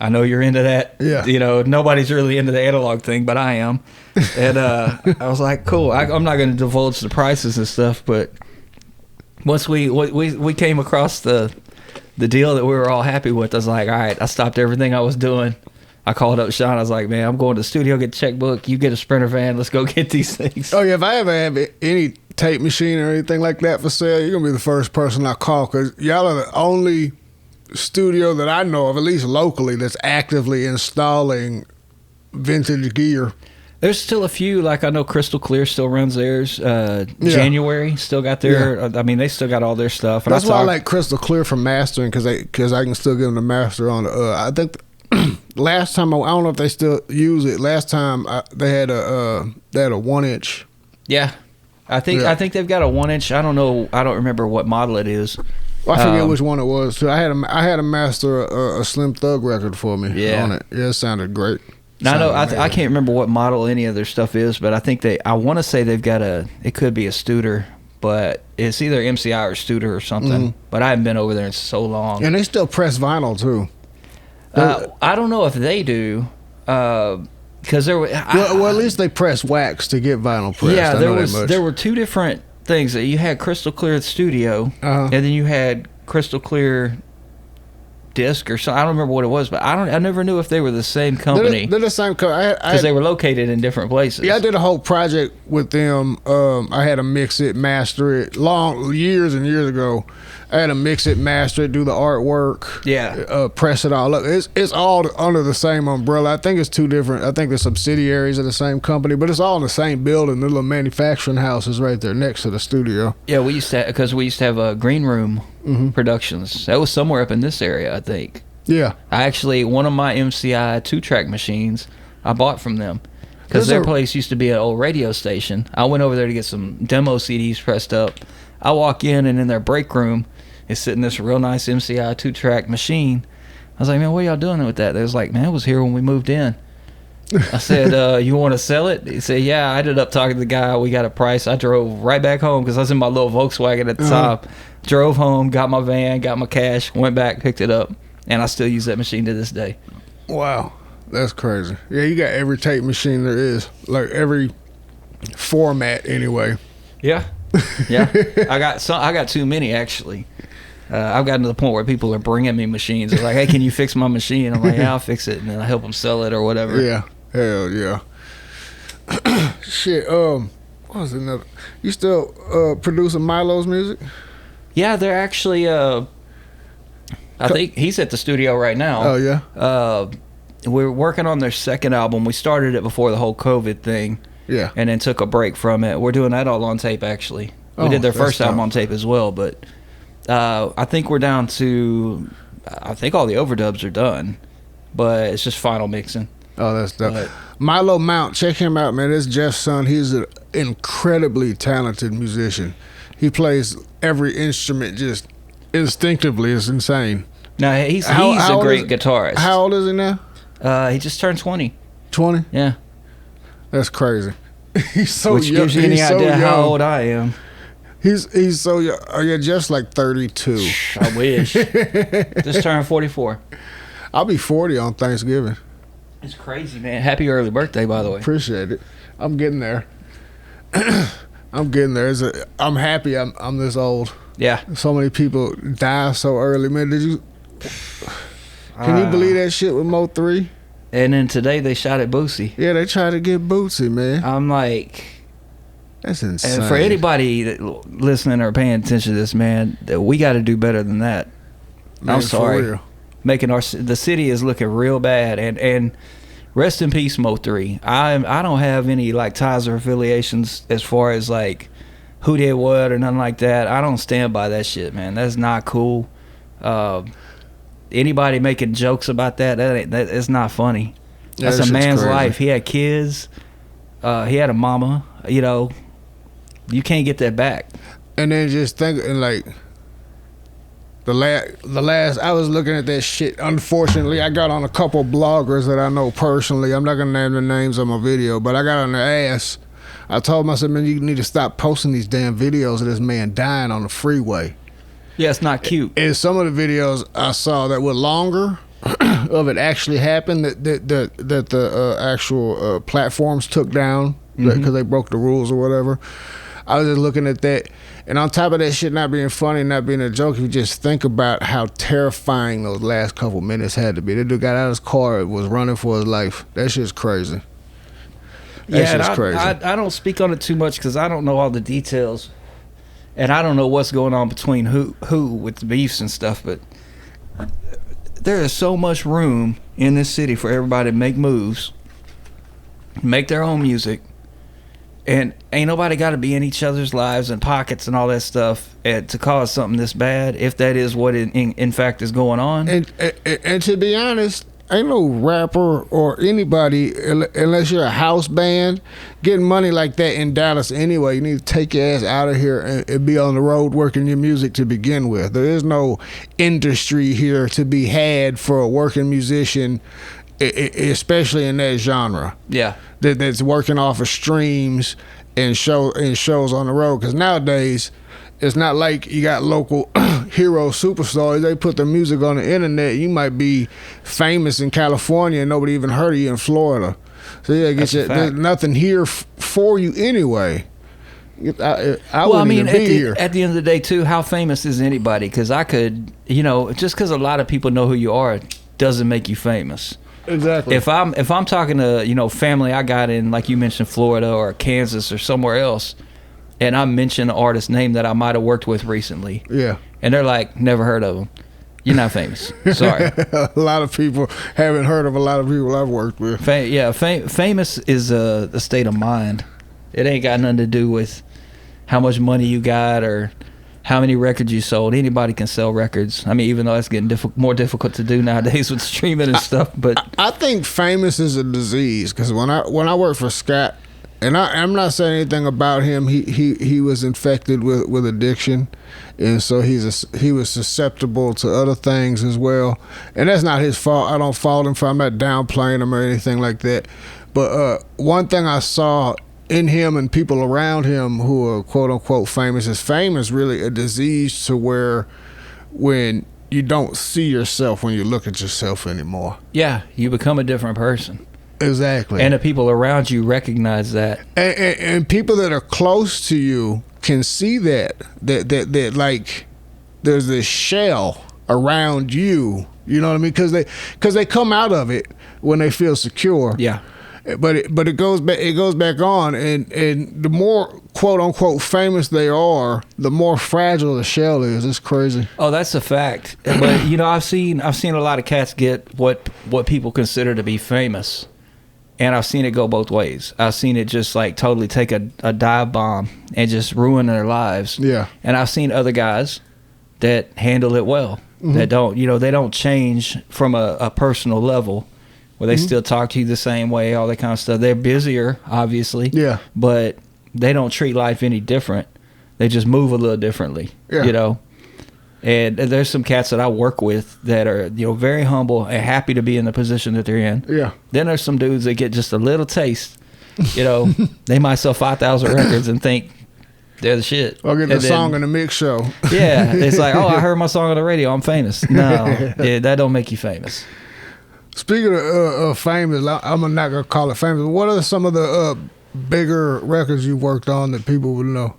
I know you're into that. Yeah. Nobody's really into the analog thing, but I am. And I was like, cool. I'm not going to divulge the prices and stuff, but once we came across the deal that we were all happy with, I was like, all right, I stopped everything I was doing. I called up Sean. I was like, man, I'm going to the studio, get a checkbook. You get a Sprinter van. Let's go get these things. Oh, yeah, if I ever have any tape machine or anything like that for sale, you're going to be the first person I call because y'all are the only studio that I know of, at least locally, that's actively installing vintage gear. There's still a few, like I know Crystal Clear still runs theirs. January still got their, I mean, they still got all their stuff. And that's why I like Crystal Clear for mastering because I can still get them to master on I think last time, I don't know if they still use it. Last time they had a 1-inch. Yeah. I think they've got a 1-inch. I don't know. I don't remember what model it is. Well, I forget which one it was. So I had a master a Slim Thug record for me on it. Yeah, it sounded great. Now, I can't remember what model any of their stuff is, but I think I want to say they've got it could be a Studer, but it's either MCI or Studer or something. Mm-hmm. But I haven't been over there in so long. And they still press vinyl too. I don't know if they do. Because there were well, at least they press wax to get vinyl pressed. Yeah, there were 2 different things. You had Crystal Clear Studio, and then you had Crystal Clear Disc or something. I don't remember what it was, but I never knew if they were the same company. They're the same company because they were located in different places. Yeah, I did a whole project with them. I had to mix it, master it, years and years ago. I had to mix it, master it, do the artwork, press it all up. It's all under the same umbrella. I think it's two different. I think the subsidiaries of the same company, but it's all in the same building. The little manufacturing house is right there next to the studio. Yeah, we used to have a Green Room Productions. That was somewhere up in this area, I think. Yeah, one of my MCI 2-track machines I bought from them because their place used to be an old radio station. I went over there to get some demo CDs pressed up. I walk in, and in their break room is sitting this real nice MCI 2-track machine. I was like, man, what are y'all doing with that? They was like, man, it was here when we moved in. I said, you want to sell it? He said, yeah. I ended up talking to the guy. We got a price. I drove right back home because I was in my little Volkswagen at the time. Drove home, got my van, got my cash, went back, picked it up, and I still use that machine to this day. Wow. That's crazy. Yeah, you got every tape machine there is, like every format anyway. Yeah. Yeah, I got too many actually. I've gotten to the point where people are bringing me machines. They're like, "Hey, can you fix my machine?" I'm like, "Yeah, I'll fix it," and then I help them sell it or whatever. Yeah, hell yeah. Shit. What was another? You still producing Milo's music? Yeah, they're actually. I think he's at the studio right now. Oh yeah. We're working on their second album. We started it before the whole COVID thing. Yeah. And then took a break from it. We're doing that all on tape, actually. We did their first album on tape as well, but I think we're down to... I think all the overdubs are done, but it's just final mixing. Oh, that's dope. Milo Mount, check him out, man. It's Jeff's son. He's an incredibly talented musician. He plays every instrument just instinctively. It's insane. No, he's a great guitarist. How old is he now? He just turned 20. 20? Yeah. That's crazy. He's so Which young. gives you any idea how old I am. He's so young. Oh, yeah, just like 32. I wish. Just turned 44. I'll be 40 on Thanksgiving. It's crazy, man. Happy early birthday, by the way. Appreciate it. I'm getting there. I'm getting there. I'm happy I'm this old. Yeah. So many people die so early, man. Can you believe that shit with Mo 3? And then today they shot at Boosie. Yeah, they tried to get Boosie, man. I'm like, that's insane. And for anybody that listening or paying attention to this, man, we got to do better than that. Man, I'm sorry. For real. Making the city is looking real bad, and rest in peace, Mo 3. I don't have any like ties or affiliations as far as like who did what or nothing like that. I don't stand by that shit, man. That's not cool. Anybody making jokes about that is not funny. That's a man's life. He had kids. He had a mama. You know, you can't get that back. And then just think, like, the last, I was looking at that shit. Unfortunately, I got on a couple bloggers that I know personally. I'm not going to name their names on my video, but I got on their ass. I told them, I said, man, you need to stop posting these damn videos of this man dying on the freeway. Yeah, it's not cute. And some of the videos I saw that were longer of it actually happened that the actual platforms took down because they broke the rules or whatever. I was just looking at that, and on top of that shit not being funny, not being a joke, if you just think about how terrifying those last couple minutes had to be. That dude got out of his car, was running for his life. That shit's crazy. That shit's crazy. I don't speak on it too much because I don't know all the details. And I don't know what's going on between who with the beefs and stuff, but there is so much room in this city for everybody to make moves, make their own music, and ain't nobody got to be in each other's lives and pockets and all that stuff to cause something this bad, if that is what in fact is going on. And to be honest, ain't no rapper or anybody, unless you're a house band, getting money like that in Dallas anyway. You need to take your ass out of here and be on the road working your music to begin with. There is no industry here to be had for a working musician, especially in that genre. Yeah, that's working off of streams and shows on the road. Because nowadays, it's not like you got local hero superstars. They put their music on the internet. You might be famous in California and nobody even heard of you in Florida. So yeah, there's nothing here for you anyway. I wouldn't even be here. At the end of the day, too, how famous is anybody? Because I could, just because a lot of people know who you are doesn't make you famous. Exactly. If I'm talking to family I got in, like you mentioned, Florida or Kansas or somewhere else, and I mention an artist's name that I might have worked with recently, and they're like, never heard of them. You're not famous. Sorry. A lot of people haven't heard of a lot of people I've worked with. Famous is a state of mind. It ain't got nothing to do with how much money you got or how many records you sold. Anybody can sell records. I mean, even though that's getting more difficult to do nowadays with streaming and stuff. But I think famous is a disease, because when I worked for Scott, and I'm not saying anything about him. He was infected with addiction, and so he was susceptible to other things as well. And that's not his fault. I don't fault him for. I'm not downplaying him or anything like that. But one thing I saw in him and people around him who are quote unquote famous is fame is really a disease to where when you don't see yourself when you look at yourself anymore. Yeah, you become a different person. Exactly. And the people around you recognize that. And people that are close to you can see that like there's this shell around you. You know what I mean? Because they come out of it when they feel secure. Yeah. But it goes back on, and the more quote unquote famous they are, the more fragile the shell is. It's crazy. Oh, that's a fact. But I've seen a lot of cats get what people consider to be famous. And I've seen it go both ways. I've seen it just like totally take a dive bomb and just ruin their lives. Yeah. And I've seen other guys that handle it well. Mm-hmm. That don't, they don't change from a personal level where they still talk to you the same way, all that kind of stuff. They're busier, obviously. Yeah. But they don't treat life any different. They just move a little differently. Yeah. And there's some cats that I work with that are, very humble and happy to be in the position that they're in. Yeah. Then there's some dudes that get just a little taste. They might sell 5,000 records and think they're the shit. Or get the song in the mix show. Yeah. It's like, I heard my song on the radio. I'm famous. No, that don't make you famous. Speaking of famous, I'm not going to call it famous. What are some of the bigger records you worked on that people would know?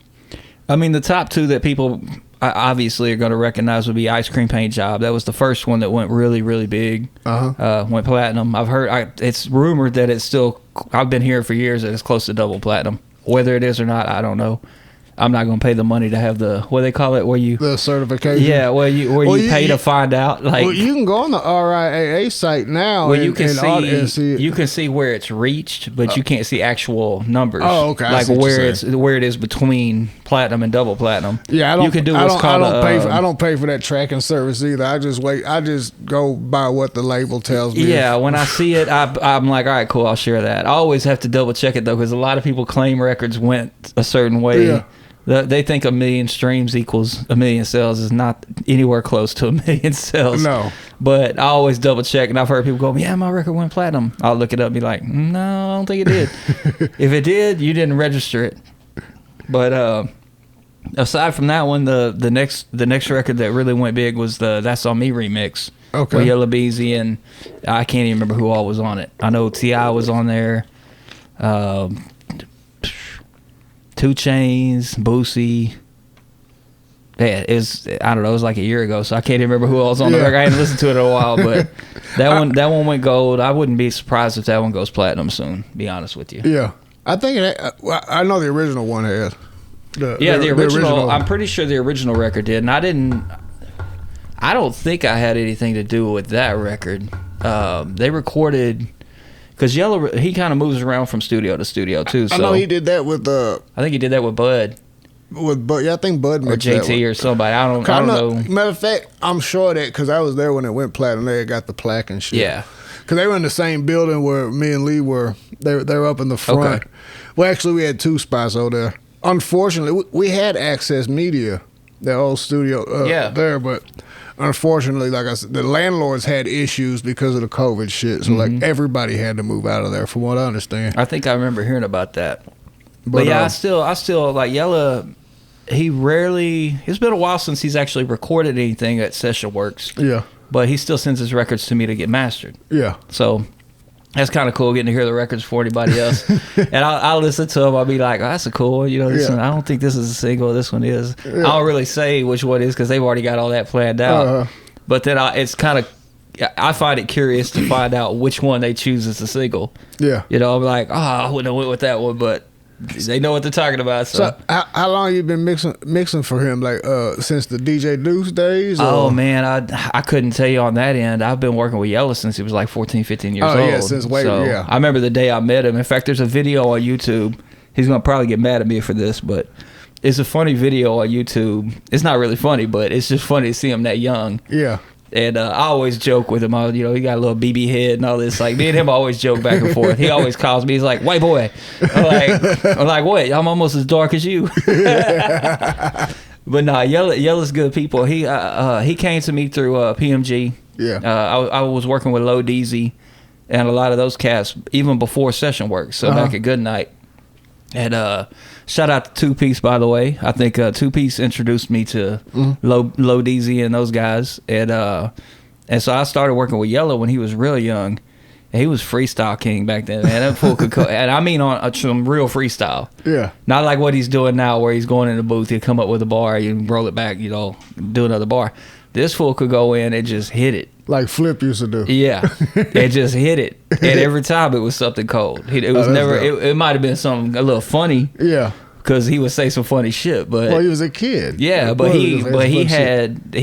I mean, the top two that people obviously are going to recognize would be Ice Cream Paint Job. That was the first one that went really, really big. Went platinum. I've heard, it's rumored that it's still, I've been hearing for years that it's close to double platinum. Whether it is or not, I don't know. I'm not going to pay the money to have what they call it, where you... The certification? Yeah, where you pay to find out. Like, well, you can go on the RIAA site now you can see it. You can see where it's reached, but you can't see actual numbers. Oh, okay. Like where it is between platinum and double platinum. Yeah, I don't. You can do what's called I don't pay for that tracking service either. I just wait. I just go by what the label tells me. Yeah, when I see it, I'm like, all right, cool, I'll share that. I always have to double check it though, because a lot of people claim records went a certain way. Yeah. They think 1 million streams equals 1 million sales. Is not anywhere close to 1 million sales. No. But I always double check, and I've heard people go, yeah, my record went platinum. I'll look it up and be like, no, I don't think it did. If it did, you didn't register it. But aside from that one, the next record that really went big was the That's On Me remix. Okay. With Yella Beezy, and I can't even remember who all was on it. I know T.I. was on there. 2 Chainz, Boosie. Yeah, I don't know, it was like a year ago, so I can't even remember who else on the record. I hadn't listened to it in a while, but that one went gold. I wouldn't be surprised if that one goes platinum soon, to be honest with you. Yeah. I think I know the original one had. The original. I'm pretty sure the original record did, and I don't think I had anything to do with that record. They recorded... Because Yella, he kind of moves around from studio to studio too. So I know he did that with I think he did that with Bud. Yeah, I think Bud or JT or somebody. I don't know. Matter of fact, I'm sure that because I was there when it went platinum, they got the plaque and shit. Yeah. Because they were in the same building where me and Lee were. They were up in the front. Okay. Well, actually, we had 2 spots over there. Unfortunately, we had Access Media, their old studio there, but. Unfortunately, like I said, the landlords had issues because of the COVID shit. So, like, everybody had to move out of there, from what I understand. I think I remember hearing about that. But yeah, I still like Yella. It's been a while since he's actually recorded anything at Sessionworks. Yeah. But he still sends his records to me to get mastered. Yeah. So That's kind of cool getting to hear the records before anybody else. And I'll listen to them. I'll be like, oh, that's a cool one. You know, this one, I don't think this is a single. This one is. I don't really say which one is because they've already got all that planned out. But then it's kind of, I find it curious to find out which one they choose as a single. Yeah. You know, I'm like, I wouldn't have went with that one, but they know what they're talking about. So how long you been mixing for him? Like since the DJ Deuce days? Or? Oh man, I couldn't tell you on that end. I've been working with Yella since he was like 14, 15 years old. Yeah, since way. Yeah. I remember the day I met him. In fact, there's a video on YouTube. He's gonna probably get mad at me for this, but it's a funny video on YouTube. It's not really funny, but it's just funny to see him that young. Yeah. And I always joke with him. He got a little BB head and all this. Like, me and him always joke back and forth. He always calls me. He's like, white boy. I'm like, what? I'm almost as dark as you. But nah, Yella's good people. He came to me through PMG. Yeah. I was working with Low Deezy and a lot of those cats even before Sessionworks. So back at Goodnight. And shout out to Two Piece, by the way. I think Two Piece introduced me to Low Deezy and those guys. And so I started working with Yella when he was real young. And he was freestyle king back then, man. That fool could and I mean on some real freestyle. Yeah. Not like what he's doing now where he's going in the booth, he'll come up with a bar, you roll it back, do another bar. This fool could go in and just hit it. Like Flip used to do. Yeah. And just hit it. And every time it was something cold. It was never, it might have been something a little funny. Yeah. Because he would say some funny shit, but he was a kid. Yeah, but he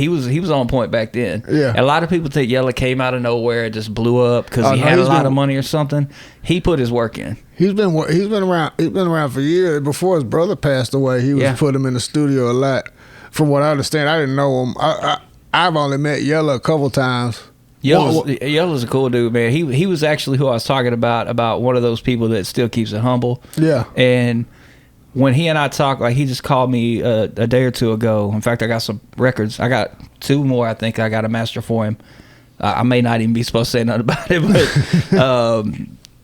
was on point back then. Yeah, and a lot of people think Yella came out of nowhere and just blew up because he had a lot of money or something. He put his work in. He's been around for years. Before his brother passed away, he was put him in the studio a lot. From what I understand, I didn't know him. I've only met Yella a couple times. Yella's a cool dude, man. He was actually who I was talking about one of those people that still keeps it humble. Yeah, and when he and I talked, like he just called me a day or two ago. In fact, I got some records. I got 2 more. I think I got a master for him. I may not even be supposed to say nothing about it, but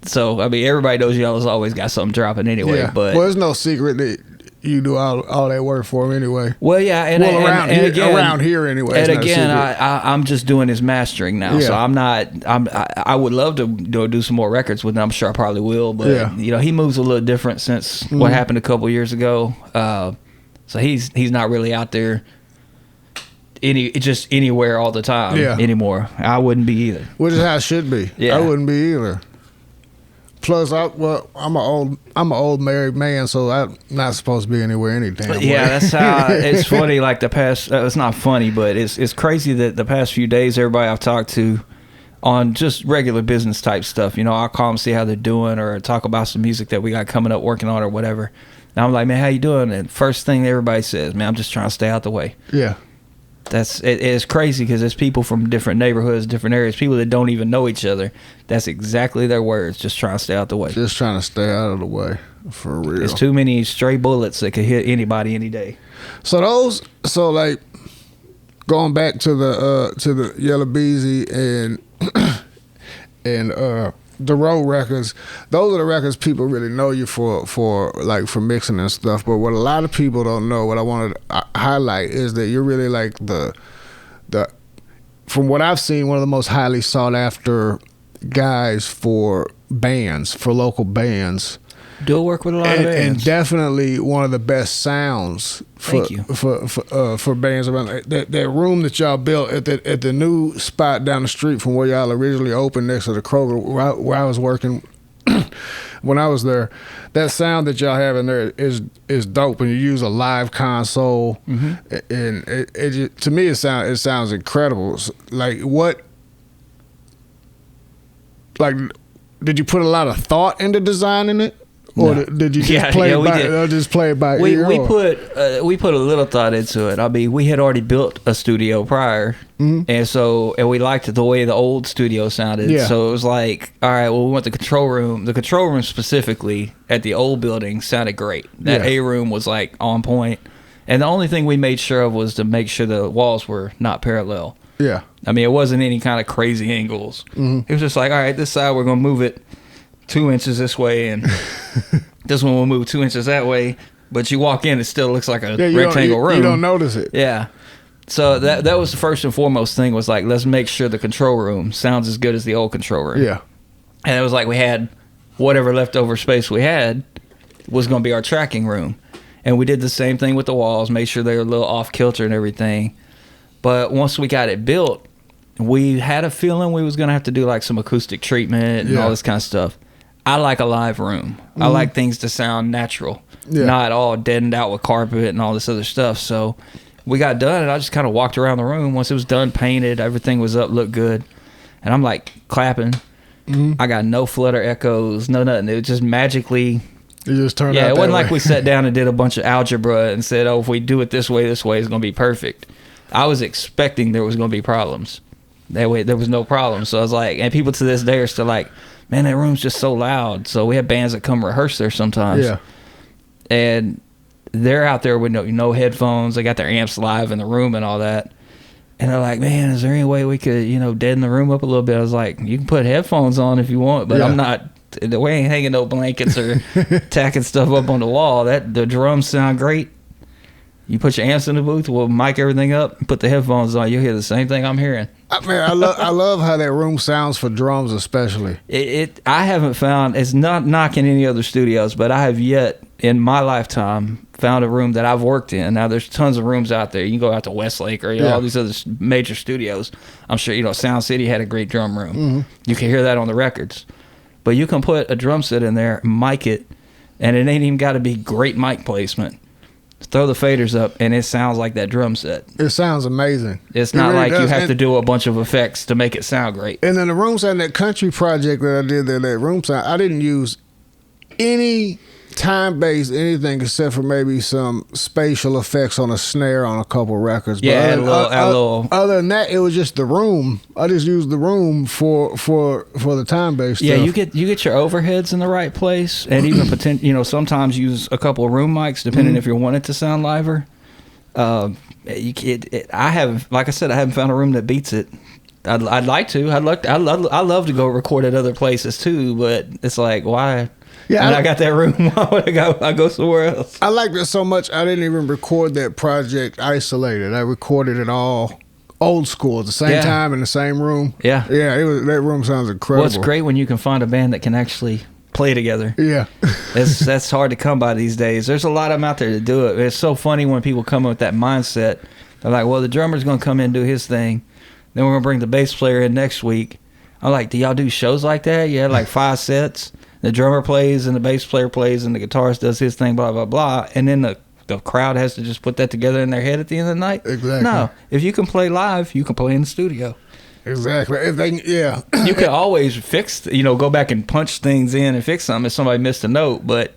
so I mean, everybody knows Yella's always got something dropping anyway. Yeah. But there's no secret that you do all that work for him anyway. Well, yeah, around here anyway. And again, I'm just doing his mastering now, so I would love to do some more records with him. I'm sure I probably will, but he moves a little different since what happened a couple years ago. So he's not really out there anywhere all the time anymore. I wouldn't be either. Which is how it should be. Yeah. I wouldn't be either. Plus, I'm an old married man, so I'm not supposed to be anywhere any damn way. Yeah, that's how it's funny. Like the past, it's not funny, but it's crazy that the past few days, everybody I've talked to on just regular business type stuff, I'll call them, see how they're doing, or talk about some music that we got coming up, working on, or whatever. And I'm like, man, how you doing? And first thing everybody says, man, I'm just trying to stay out the way. Yeah. It's crazy because there's people from different neighborhoods, different areas, people that don't even know each other. That's exactly their words. Just trying to stay out the way. Just trying to stay out of the way, for real. There's too many stray bullets that could hit anybody any day. So like going back to the Yella Beezy and the Road records, those are the records people really know you for mixing and stuff. But what a lot of people don't know, what I want to highlight, is that you're really like the from what I've seen, one of the most highly sought after guys for local bands. Do work with a lot of bands, and definitely one of the best sounds for bands around that room that y'all built at the new spot down the street from where y'all originally opened next to the Kroger where I was working when I was there. That sound that y'all have in there is dope, and you use a live console, and it to me it sounds incredible. Did you put a lot of thought into designing it? Or did you just play it by ear? We put a little thought into it. I mean, we had already built a studio prior, and we liked the way the old studio sounded. Yeah. So it was like, all right, well, we want the control room. The control room specifically at the old building sounded great. That A room was like on point, and the only thing we made sure of was to make sure the walls were not parallel. Yeah. I mean, it wasn't any kind of crazy angles. It was just like, all right, this side we're gonna move it 2 inches this way, and this one will move 2 inches that way. But you walk in, it still looks like a rectangle room. You don't notice it. Yeah. So that was the first and foremost thing, was like, let's make sure the control room sounds as good as the old control room. Yeah. And it was like we had whatever leftover space we had was going to be our tracking room. And we did the same thing with the walls, made sure they were a little off kilter and everything. But once we got it built, we had a feeling we was going to have to do like some acoustic treatment and all this kind of stuff. I like a live room. I like things to sound natural, not all deadened out with carpet and all this other stuff. So we got done, and I just kind of walked around the room. Once it was done, painted, everything was up, looked good. And I'm like clapping. I got no flutter echoes, no nothing. It was just magically... It just turned out it wasn't way. like we sat down and did a bunch of algebra and said, oh, if we do it this way, it's going to be perfect. I was expecting there was going to be problems. That way, there was no problem. So I was like, and people to this day are still like, man, that room's just so loud. So we have bands that come rehearse there sometimes. Yeah. And they're out there with no headphones. They got their amps live in the room and all that. And they're like, man, is there any way we could, deaden the room up a little bit? I was like, you can put headphones on if you want, but I'm not, we ain't hanging no blankets or tacking stuff up on the wall. The drums sound great. You put your amps in the booth, we'll mic everything up, and put the headphones on, you'll hear the same thing I'm hearing. I love how that room sounds for drums especially. I haven't found, it's not knocking any other studios, but I have yet in my lifetime found a room that I've worked in. Now there's tons of rooms out there. You can go out to Westlake or all these other major studios. I'm sure Sound City had a great drum room. You can hear that on the records. But you can put a drum set in there, mic it, and it ain't even got to be great mic placement. Throw the faders up, and it sounds like that drum set. It sounds amazing. It's not like you have to do a bunch of effects to make it sound great. And then the room sound, that country project that I did there, that room sound, I didn't use any time-based anything except for maybe some spatial effects on a snare on a couple records. Yeah, but other than that, it was just the room. I just used the room for the time-based stuff. Yeah, you get your overheads in the right place, and even sometimes use a couple of room mics depending if you want it to sound liver. I haven't found a room that beats it. I'd like to. I love to go record at other places too, but it's like, why? Yeah, I got that room. Why would I go somewhere else? I liked it so much, I didn't even record that project isolated. I recorded it all old school at the same time in the same room. Yeah. Yeah, that room sounds incredible. Well, it's great when you can find a band that can actually play together. Yeah. That's hard to come by these days. There's a lot of them out there to do it. It's so funny when people come in with that mindset. They're like, well, the drummer's going to come in and do his thing. Then we're going to bring the bass player in next week. I'm like, do y'all do shows like that? You had like 5 sets. The drummer plays and the bass player plays and the guitarist does his thing, blah, blah, blah. And then the crowd has to just put that together in their head at the end of the night. Exactly. No. If you can play live, you can play in the studio. Exactly. You can always fix, go back and punch things in and fix something if somebody missed a note. But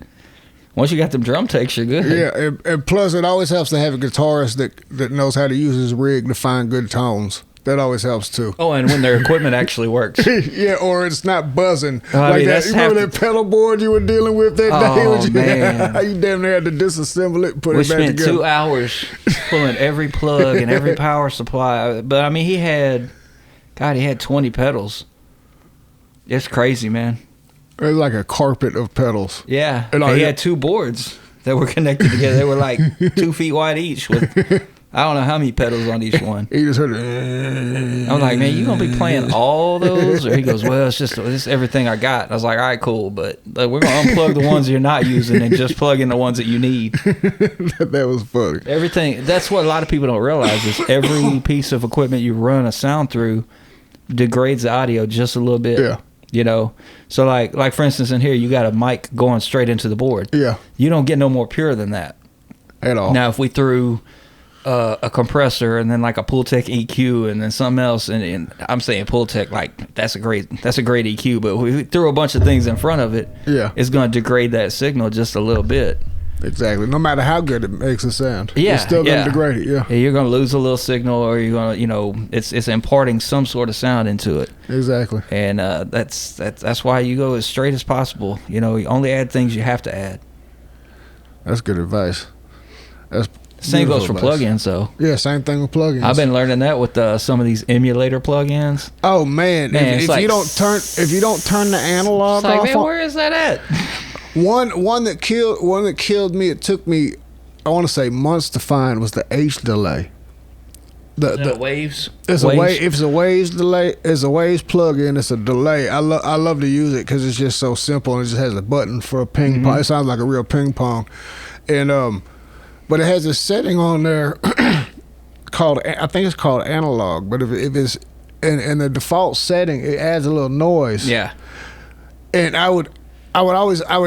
once you got them drum takes, you're good. Yeah. And plus, it always helps to have a guitarist that knows how to use his rig to find good tones. That always helps too. Oh, and when their equipment actually works. Yeah, or it's not buzzing. Like that. You remember that pedal board you were dealing with that day? Oh, man. You damn near had to disassemble it, put it back together. We spent 2 hours pulling every plug and every power supply. But, I mean, he had 20 pedals. It's crazy, man. It was like a carpet of pedals. Yeah. And he had 2 boards that were connected together. They were like 2 feet wide each with... I don't know how many pedals on each one. He just heard it. I'm like, man, you gonna be playing all those? Or he goes, well, it's just everything I got. I was like, all right, cool, but we're gonna unplug the ones you're not using and just plug in the ones that you need. That was funny. Everything. That's what a lot of people don't realize is every piece of equipment you run a sound through degrades the audio just a little bit. Yeah. So like for instance, in here you got a mic going straight into the board. Yeah. You don't get no more pure than that at all. Now, if we threw a compressor and then like a Pultec EQ and then something else, and I'm saying Pultec, like that's a great EQ, but we threw a bunch of things in front of it, it's going to degrade that signal just a little bit. Exactly. No matter how good it makes it sound, it's still going to degrade it. Yeah, you're going to lose a little signal, or you're going to, it's imparting some sort of sound into it. Exactly. And that's why you go as straight as possible. You only add things you have to add. That's good advice. That's same goes for plugins, though. Yeah, same thing with plugins. I've been learning that with some of these emulator plugins. Oh man, if you don't turn the analog off, man, where is that at? One that killed me. It took me, I want to say, months to find was the H delay. The waves. It's a waves delay. It's a waves plug-in. It's a delay. I love to use it because it's just so simple and it just has a button for a ping pong. It sounds like a real ping pong, and but it has a setting on there called, I think it's called analog. But if it's in the default setting, it adds a little noise. Yeah. And I would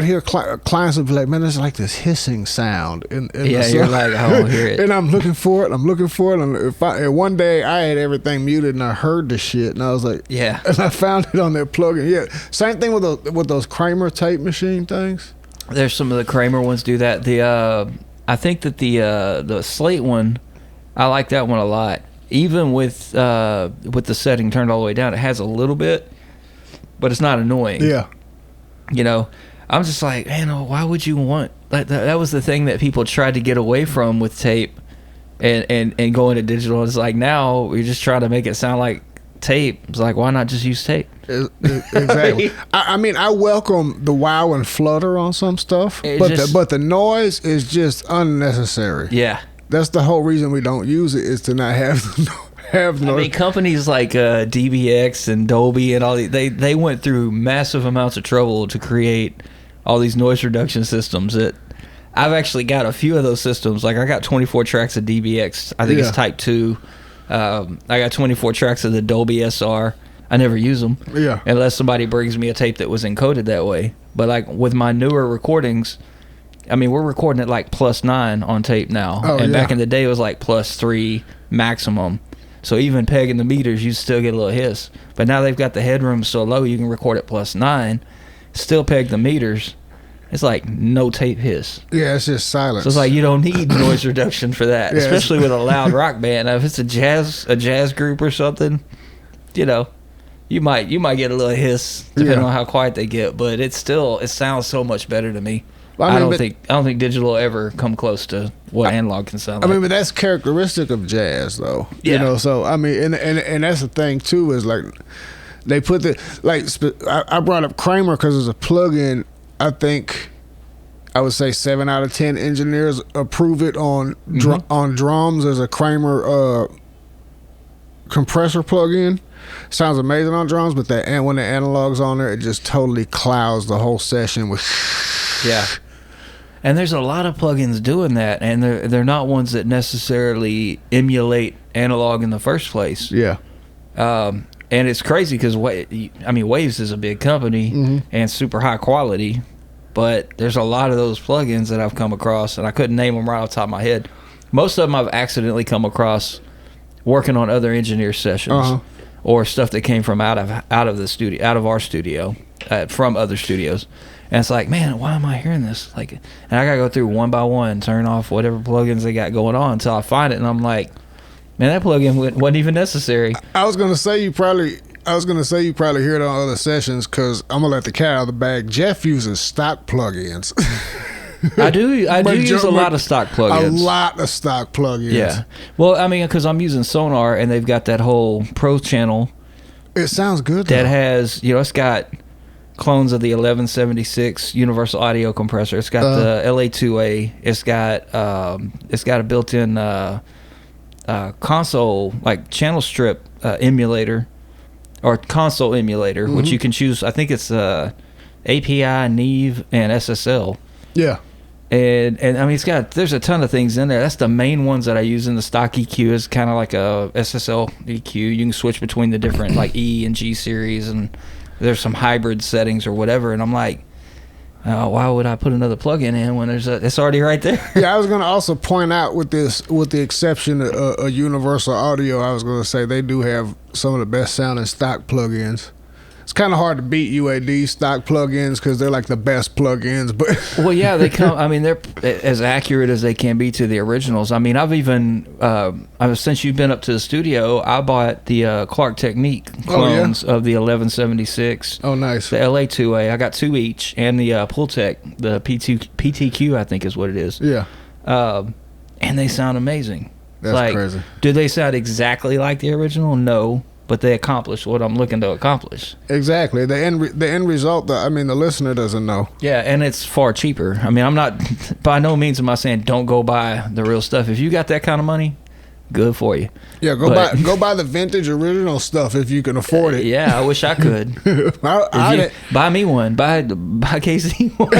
hear clients would be like, man, there's like this hissing sound in yeah, the you're like, I don't hear it. And I'm looking for it. And one day I had everything muted and I heard the shit and I was like, yeah. And I found it on that plugin. Yeah, same thing with those Kramer tape machine things. There's some of the Kramer ones do that. I think that the Slate one, I like that one a lot. Even with the setting turned all the way down, it has a little bit, but it's not annoying. Yeah. You know, I'm just like, man, why would you want that was the thing that people tried to get away from with tape and going to digital. It's like now you're just trying to make it sound like tape. It's like, why not just use tape? Exactly. I mean, I welcome the wow and flutter on some stuff, but the noise is just unnecessary. Yeah. That's the whole reason we don't use it, is to not have noise. I mean, companies like DBX and Dolby and all they went through massive amounts of trouble to create all these noise reduction systems. That I've actually got a few of those systems. Like I got 24 tracks of DBX. I think it's Type 2. I got 24 tracks of the Dolby SR. I never use them. Yeah. Unless somebody brings me a tape that was encoded that way. But like with my newer recordings, I mean, we're recording at like +9 on tape now. Back in the day, it was like +3 maximum. So even pegging the meters, you still get a little hiss. But now they've got the headroom so low, you can record at +9, still peg the meters. It's like no tape hiss. Yeah, it's just silence. So it's like you don't need noise reduction for that, especially with a loud rock band. Now, if it's a jazz group or something, you know, you might get a little hiss depending on how quiet they get. But it sounds so much better to me. Well, I don't think digital will ever come close to what analog can sound like. I mean, but that's characteristic of jazz, though. Yeah. You know, so I mean, and that's the thing too, is like they put I brought up Kramer because it's a plug-in. I think I would say 7 out of 10 engineers approve it on drums as a Kramer compressor plug-in. Sounds amazing on drums, but when the analog's on there, it just totally clouds the whole session with. Yeah. And there's a lot of plugins doing that, and they're not ones that necessarily emulate analog in the first place. Yeah. And it's crazy because Waves is a big company and super high quality, but there's a lot of those plugins that I've come across, and I couldn't name them right off the top of my head. Most of them I've accidentally come across working on other engineer sessions or stuff that came from out of the studio, out of our studio, from other studios. And it's like, man, why am I hearing this? Like, and I gotta go through one by one, turn off whatever plugins they got going on until I find it, and I'm like, man, that plugin wasn't even necessary. I was gonna say you probably hear it on other sessions because I'm gonna let the cat out of the bag. Jeff uses stock plugins. I do use a lot of stock plugins. A lot of stock plugins. Yeah. Well, I mean, because I'm using Sonar, and they've got that whole Pro channel. It sounds good. That has, it's got clones of the 1176 universal audio compressor. It's got the LA2A. It's got a built-in console, like channel strip emulator or console emulator, which you can choose. I think it's API, Neve, and SSL. Yeah. And I mean, there's a ton of things in there. That's the main ones that I use in the stock EQ. Is kind of like a SSL EQ. You can switch between the different like E and G series, and there's some hybrid settings or whatever. And I'm like, why would I put another plugin in when it's already right there? Yeah, I was going to also point out with the exception of Universal Audio, I was going to say they do have some of the best sounding stock plugins. It's kind of hard to beat UAD stock plugins because they're like the best plugins. But well, yeah, they come. I mean, they're as accurate as they can be to the originals. I mean, I've even since you've been up to the studio, I bought the Clark Technique clones of the 1176. Oh, nice. The LA2A. I got 2 each, and the Pultec, the PTQ, I think is what it is. Yeah. And they sound amazing. That's crazy. Do they sound exactly like the original? No. But they accomplish what I'm looking to accomplish. Exactly. The end result, the listener doesn't know. Yeah, and it's far cheaper. I mean, I'm not, by no means am I saying don't go buy the real stuff. If you got that kind of money, good for you. Yeah, go buy the vintage original stuff if you can afford it. Yeah, I wish I could. Buy me one. Buy KC one.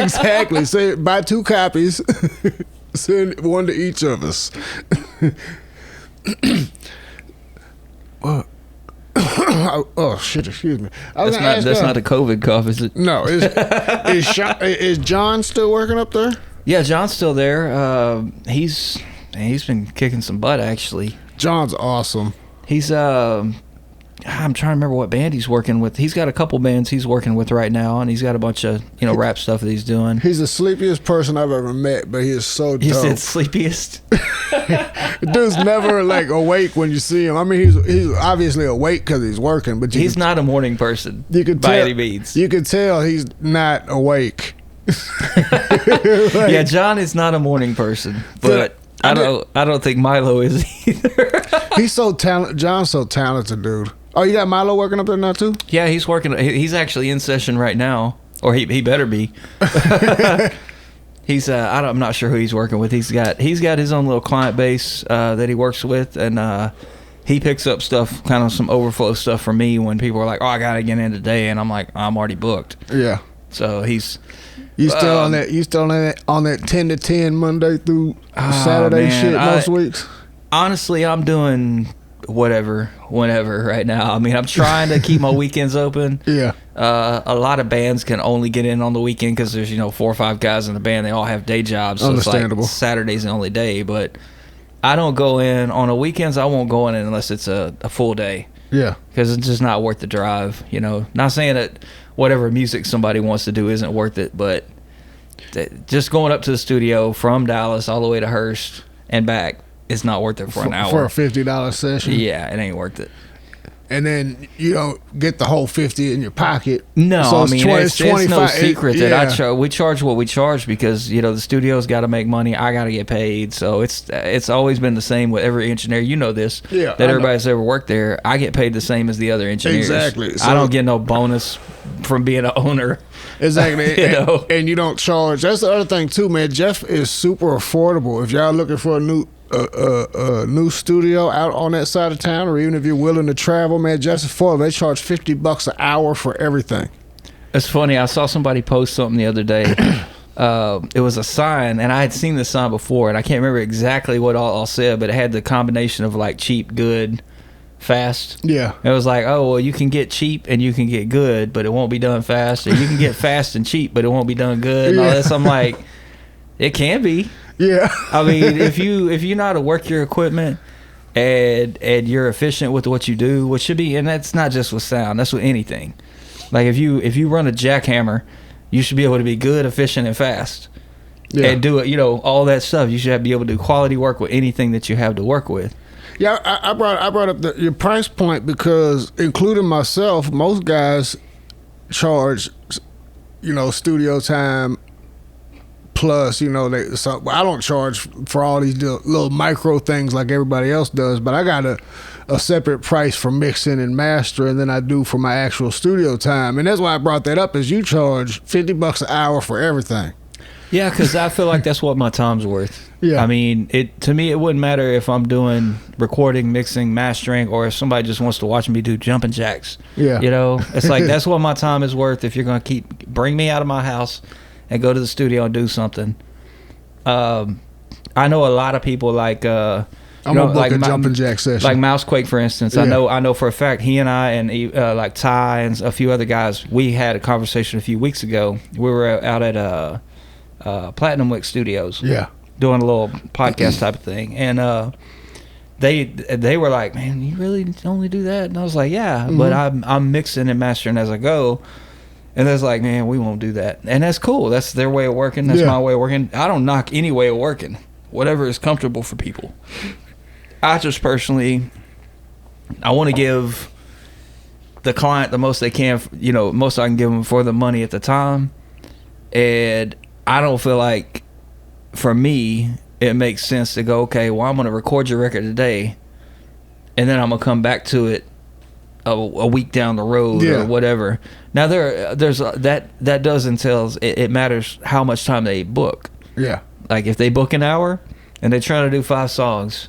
Exactly. Say buy 2 copies. Send one to each of us. Oh shit! Excuse me. That's not a COVID cough, is it? No. Is John still working up there? Yeah, John's still there. He's been kicking some butt, actually. John's awesome. He's I'm trying to remember what band he's working with. He's got a couple bands he's working with right now, and he's got a bunch of rap stuff that he's doing. He's the sleepiest person I've ever met, but he is so dope. You said sleepiest? Dude's never like awake when you see him. I mean, he's obviously awake because he's working, but he's not a morning person. You could by tell, any means. You could tell he's not awake. Yeah, John is not a morning person, but I don't think Milo is either. He's so talented. John's so talented, dude. Oh, you got Milo working up there now too? Yeah, he's working. He's actually in session right now, or he better be. He's I'm not sure who he's working with. He's got his own little client base that he works with, and he picks up stuff, kind of some overflow stuff for me when people are like, "Oh, I gotta get in today," and I'm like, "I'm already booked." Yeah. So he's. You still on that? You still on that 10 to 10 Monday through Saturday shit most weeks? Honestly, I'm doing whatever, whenever right now. I mean, I'm trying to keep my weekends open. Yeah. A lot of bands can only get in on the weekend because there's 4 or 5 guys in the band. They all have day jobs. So Understandable. It's like Saturday's the only day, but I don't go in on the weekends. I won't go in unless it's a full day. Yeah. Because it's just not worth the drive. Not saying that whatever music somebody wants to do isn't worth it, but just going up to the studio from Dallas all the way to Hearst and back is not worth it for an hour. For a $50 session? Yeah, it ain't worth it. And then you don't get the whole 50 in your pocket. No, so I mean, it's no secret that we charge what we charge because, the studio's got to make money. I got to get paid. So it's always been the same with every engineer. You know this. Yeah, that everybody's ever worked there. I get paid the same as the other engineers. Exactly. So, I don't get no bonus from being an owner. Exactly. And you don't charge. That's the other thing too, man. Jeff is super affordable. If y'all looking for a new studio out on that side of town, or even if you're willing to travel, man, Jeff's affordable. They charge $50 an hour for everything. It's funny. I saw somebody post something the other day. It was a sign, and I had seen this sign before, and I can't remember exactly what all said, but it had the combination of like cheap, good, fast. Yeah. It was like, oh, well, you can get cheap and you can get good, but it won't be done fast. Or you can get fast and cheap, but it won't be done good. And all this. I'm like, it can be. Yeah. I mean, if you know how to work your equipment and you're efficient with what you do, which should be, and that's not just with sound, that's with anything. Like if you run a jackhammer, you should be able to be good, efficient, and fast. Yeah. And do it, all that stuff. You should be able to do quality work with anything that you have to work with. Yeah, I brought up your price point because, including myself, most guys charge, studio time plus, so I don't charge for all these little micro things like everybody else does, but I got a separate price for mixing and mastering than I do for my actual studio time, and that's why I brought that up. Is you charge $50 an hour for everything? Yeah, because I feel like that's what my time's worth. Yeah. I mean, to me, it wouldn't matter if I'm doing recording, mixing, mastering, or if somebody just wants to watch me do jumping jacks. Yeah. It's like that's what my time is worth. If you're going to bring me out of my house and go to the studio and do something. I know a lot of people like I'm gonna book a jumping jack session. Like Mousequake, for instance. Yeah. I know for a fact he and I and like Ty and a few other guys, we had a conversation a few weeks ago. We were out at Platinum Wick Studios. Yeah. Doing a little podcast type of thing, and they were like, "Man, you really only do that?" And I was like, "Yeah, but I'm mixing and mastering as I go." And they're like, "Man, we won't do that," and that's cool. That's their way of working. That's my way of working. I don't knock any way of working. Whatever is comfortable for people. I just personally, I want to give the client the most they can. Most I can give them for the money at the time, and I don't feel like, for me, it makes sense to go, okay, well, I'm going to record your record today, and then I'm going to come back to it a week down the road or whatever. Now, there's that does entail, it matters how much time they book. Yeah. Like, if they book an hour, and they're trying to do 5 songs,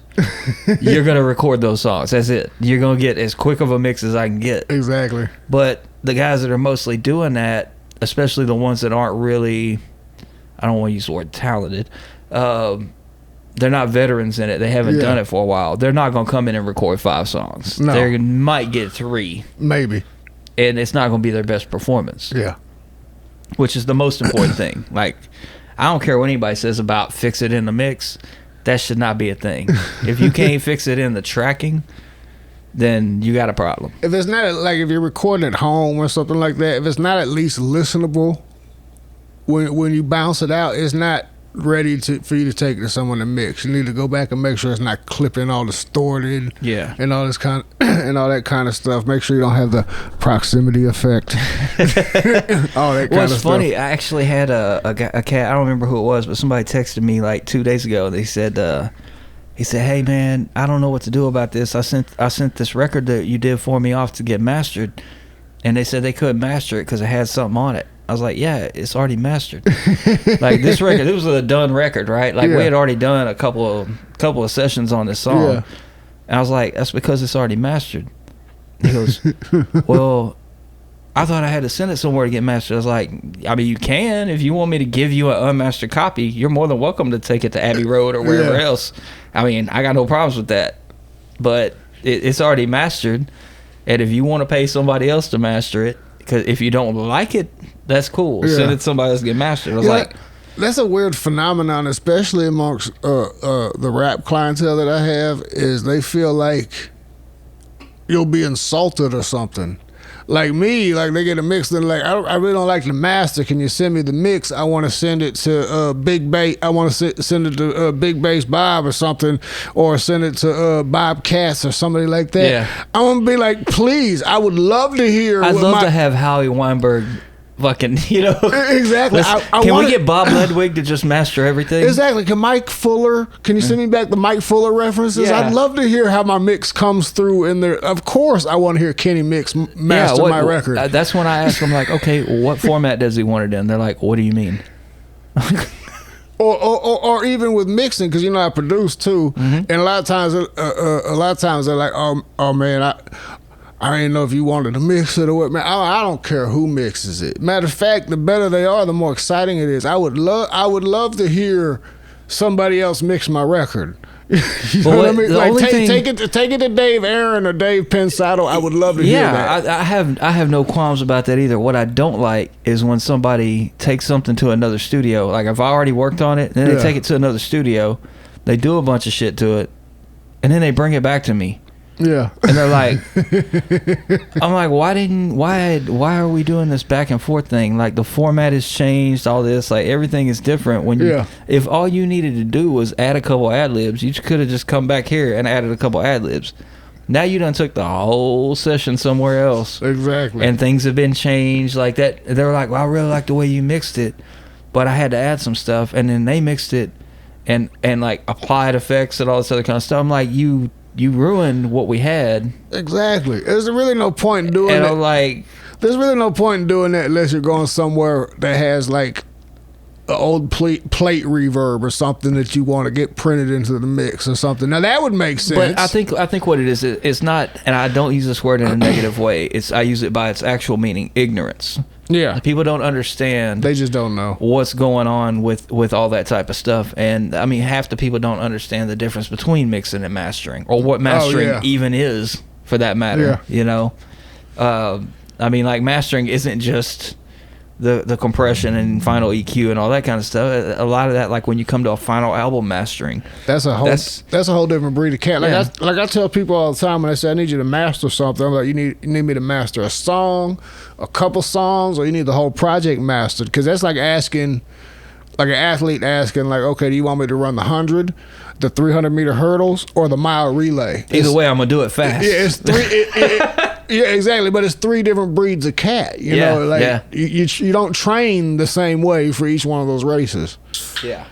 you're going to record those songs. That's it. You're going to get as quick of a mix as I can get. Exactly. But the guys that are mostly doing that, especially the ones that aren't really, I don't want to use the word talented, they're not veterans in it. They haven't done it for a while. They're not going to come in and record 5 songs. No. They might get 3. Maybe. And it's not going to be their best performance. Yeah. Which is the most important thing. Like, I don't care what anybody says about fix it in the mix. That should not be a thing. If you can't fix it in the tracking, then you got a problem. If it's not, like, if you're recording at home or something like that, if it's not at least listenable, when you bounce it out, it's not ready for you to take it to someone to mix. You need to go back and make sure it's not clipping all distorted, and all this kind and all that kind of stuff. Make sure you don't have the proximity effect. All that kind of stuff. What's funny, I actually had a cat. I don't remember who it was, but somebody texted me like 2 days ago. They said, he said, "Hey man, I don't know what to do about this. I sent this record that you did for me off to get mastered, and they said they couldn't master it because it had something on it." I was like, yeah, it's already mastered. Like, this record, it was a done record, right? Like, we had already done a couple of sessions on this song. Yeah. And I was like, that's because it's already mastered. He goes, well, I thought I had to send it somewhere to get mastered. I was like, I mean, you can. If you want me to give you an unmastered copy, you're more than welcome to take it to Abbey Road or wherever else. I mean, I got no problems with that. But it's already mastered. And if you want to pay somebody else to master it, because if you don't like it, that's cool. Send it to somebody else to get mastered. I was like, that's a weird phenomenon, especially amongst the rap clientele that I have, is they feel like you'll be insulted or something. Like me, like they get a mix, they're like, I really don't like the master. Can you send me the mix? I want to send it to Big Bass. I want to send it to Big Bass Bob or something, or send it to Bob Cass or somebody like that. Yeah. I'm gonna be like, please, I would love to hear. I'd love to have Howie Weinberg. Fucking, you know. Exactly. Can we get Bob Ledwig to just master everything? Exactly. Can Mike Fuller, can you send me back the Mike Fuller references? Yeah. I'd love to hear how my mix comes through in there. Of course, I want to hear Kenny Mix master my record. That's when I ask them, like, okay, what format does he want it in? They're like, what do you mean? or even with mixing, because, you know, I produce too. And a lot of times they're like, oh man, I didn't know if you wanted to mix it or what. Man, I don't care who mixes it. Matter of fact, the better they are, the more exciting it is. I would love to hear somebody else mix my record. You know what I mean? Like, take it to Dave Aaron or Dave Pensado. I would love to hear that. I have no qualms about that either. What I don't like is when somebody takes something to another studio. Like, if I already worked on it, then they take it to another studio, they do a bunch of shit to it, and then they bring it back to me. Yeah. And they're like, I'm like, why are we doing this back and forth thing? Like, the format has changed, all this, like, everything is different. When if all you needed to do was add a couple ad-libs, you could have just come back here and added a couple ad-libs. Now you done took the whole session somewhere else. Exactly. And things have been changed like that. They were like, well, I really like the way you mixed it, but I had to add some stuff. And then they mixed it and like applied effects and all this other kind of stuff. I'm like, you ruined what we had. Exactly. There's really no point in doing and it. I'm like, there's really no point in doing that unless you're going somewhere that has like an old plate reverb or something that you want to get printed into the mix or something. Now that would make sense. But I think what it is, it's not, and I don't use this word in a negative way. I use it by its actual meaning, ignorance. Yeah. People don't understand. They just don't know what's going on with all that type of stuff. And I mean, half the people don't understand the difference between mixing and mastering, or what mastering even is, for that matter. Yeah. You know, I mean, like, mastering isn't just the compression and final EQ and all that kind of stuff. A lot of that, like when you come to a final album mastering, that's a whole different breed of cat. Like I tell people all the time when they say I need you to master something, I'm like, you need me to master a song, a couple songs, or you need the whole project mastered? Because that's like asking, like an athlete asking, like, okay, do you want me to run the 100, the 300-meter hurdles, or the mile relay? Either way, I'm gonna do it fast. Yeah, it's three. Yeah, exactly. But it's 3 different breeds of cat. You know, like you don't train the same way for each one of those races. Yeah.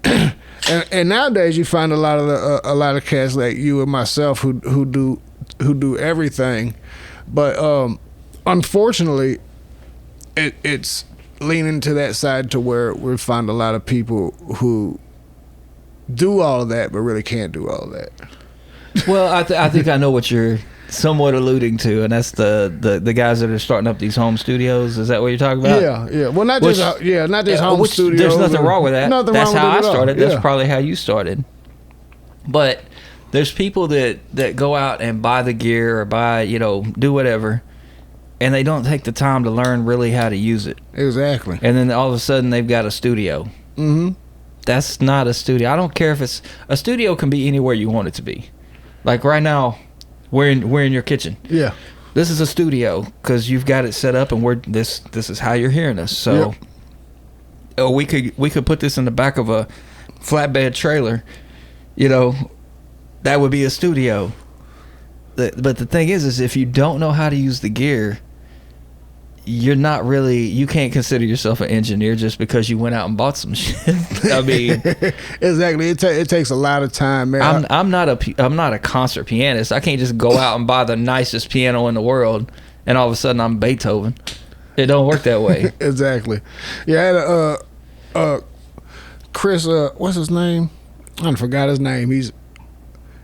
And nowadays you find a lot of cats like you and myself who do everything, but unfortunately, it's leaning to that side to where we find a lot of people who do all of that, but really can't do all of that. Well, I think I know what you're somewhat alluding to, and that's the guys that are starting up these home studios. Is that what you're talking about? Yeah. Well, not just home studios. There's nothing wrong with that. That's how I started. Yeah. That's probably how you started. But there's people that go out and buy the gear or buy, do whatever, and they don't take the time to learn really how to use it. Exactly. And then all of a sudden they've got a studio. Mm-hmm. That's not a studio. I don't care if it's a studio. Can be anywhere you want it to be. Like right now, we're in your kitchen. Yeah. This is a studio because you've got it set up, and this is how you're hearing us. So, we could put this in the back of a flatbed trailer. That would be a studio. But the thing is if you don't know how to use the gear, you can't consider yourself an engineer just because you went out and bought some shit. I mean, exactly. It takes a lot of time, man. I'm not a concert pianist. I can't just go out and buy the nicest piano in the world and all of a sudden I'm Beethoven. It don't work that way. Exactly. Yeah, I had Chris, what's his name? I forgot his name. He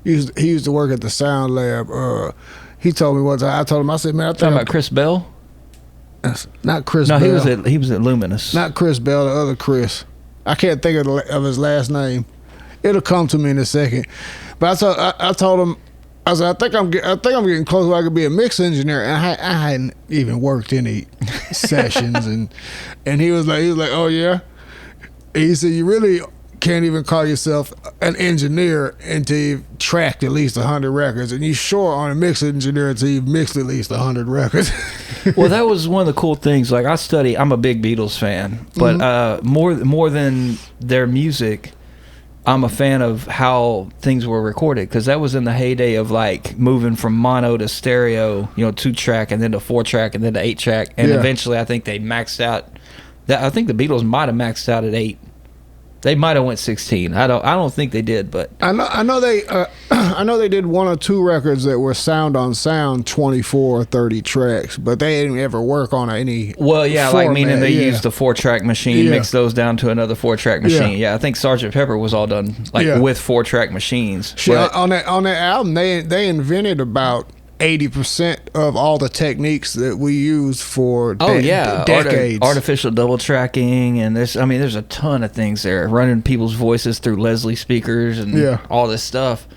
used to work at the Sound Lab. He told me one time. I told him, I said, man, I think talking about Chris Bell. Not Chris Bell. No, he was at Luminous. Not Chris Bell, the other Chris. I can't think of his last name. It'll come to me in a second. But I told him, I said, I think I'm getting close where I could be a mix engineer, and I hadn't even worked any sessions, and he was like, oh yeah. He said, you really can't even call yourself an engineer until you've tracked at least 100 records, and you sure aren't a mix engineer until you've mixed at least 100 records. Well, that was one of the cool things. Like I'm a big Beatles fan, but more than their music, I'm a fan of how things were recorded, because that was in the heyday of like moving from mono to stereo, 2-track, and then to 4-track, and then to 8-track, and eventually I think they maxed out. I think the Beatles might have maxed out at 8. They might have went 16. I don't think they did, but I know they did 1 or 2 records that were sound on sound 24 or 30 tracks, but they didn't ever work on any. Well, yeah, format. Like meaning they used the 4-track machine, mixed those down to another 4-track machine. Yeah, I think Sgt. Pepper was all done with 4-track machines. On that album, they invented about 80% of all the techniques that we use for decades. Artificial double tracking, and there's a ton of things there. Running people's voices through Leslie speakers and all this stuff.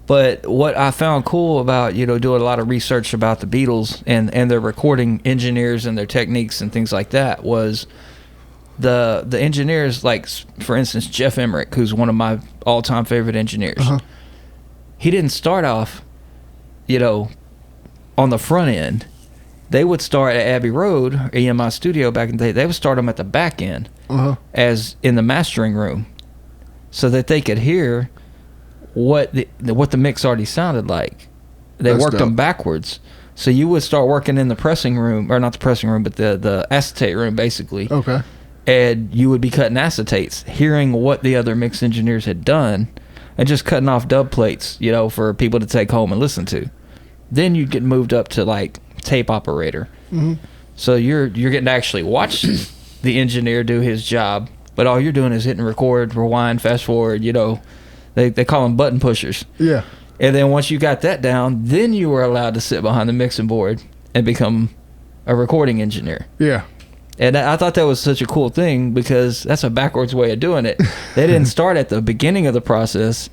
But what I found cool about doing a lot of research about the Beatles and their recording engineers and their techniques and things like that was the engineers, like for instance Jeff Emmerich, who's one of my all-time favorite engineers. Uh-huh. He didn't start off on the front end. They would start at Abbey Road, EMI Studio back in the day. They would start them at the back end, as in the mastering room, so that they could hear what the mix already sounded like. They worked them backwards. So you would start working in the pressing room, or not the pressing room, but the acetate room, basically. Okay. And you would be cutting acetates, hearing what the other mix engineers had done, and just cutting off dub plates, for people to take home and listen to. Then you get moved up to like tape operator. Mm-hmm. So you're getting to actually watch the engineer do his job, but all you're doing is hitting record, rewind, fast forward. They call them button pushers. Yeah. And then once you got that down, then you were allowed to sit behind the mixing board and become a recording engineer. Yeah. And I thought that was such a cool thing, because that's a backwards way of doing it. They didn't start at the beginning of the process.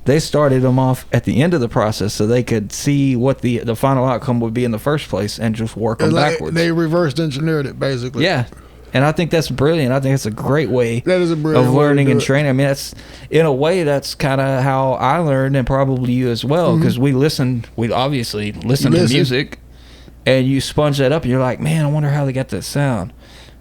They started them off at the end of the process so they could see what the final outcome would be in the first place and just work them backwards. They reversed engineered it, basically. Yeah. And I think that's brilliant. I think it's a great way of learning and training. I mean, that's in a way, that's kind of how I learned, and probably you as well, because we obviously listen to music, and you sponge that up, and you're like, man, I wonder how they got that sound.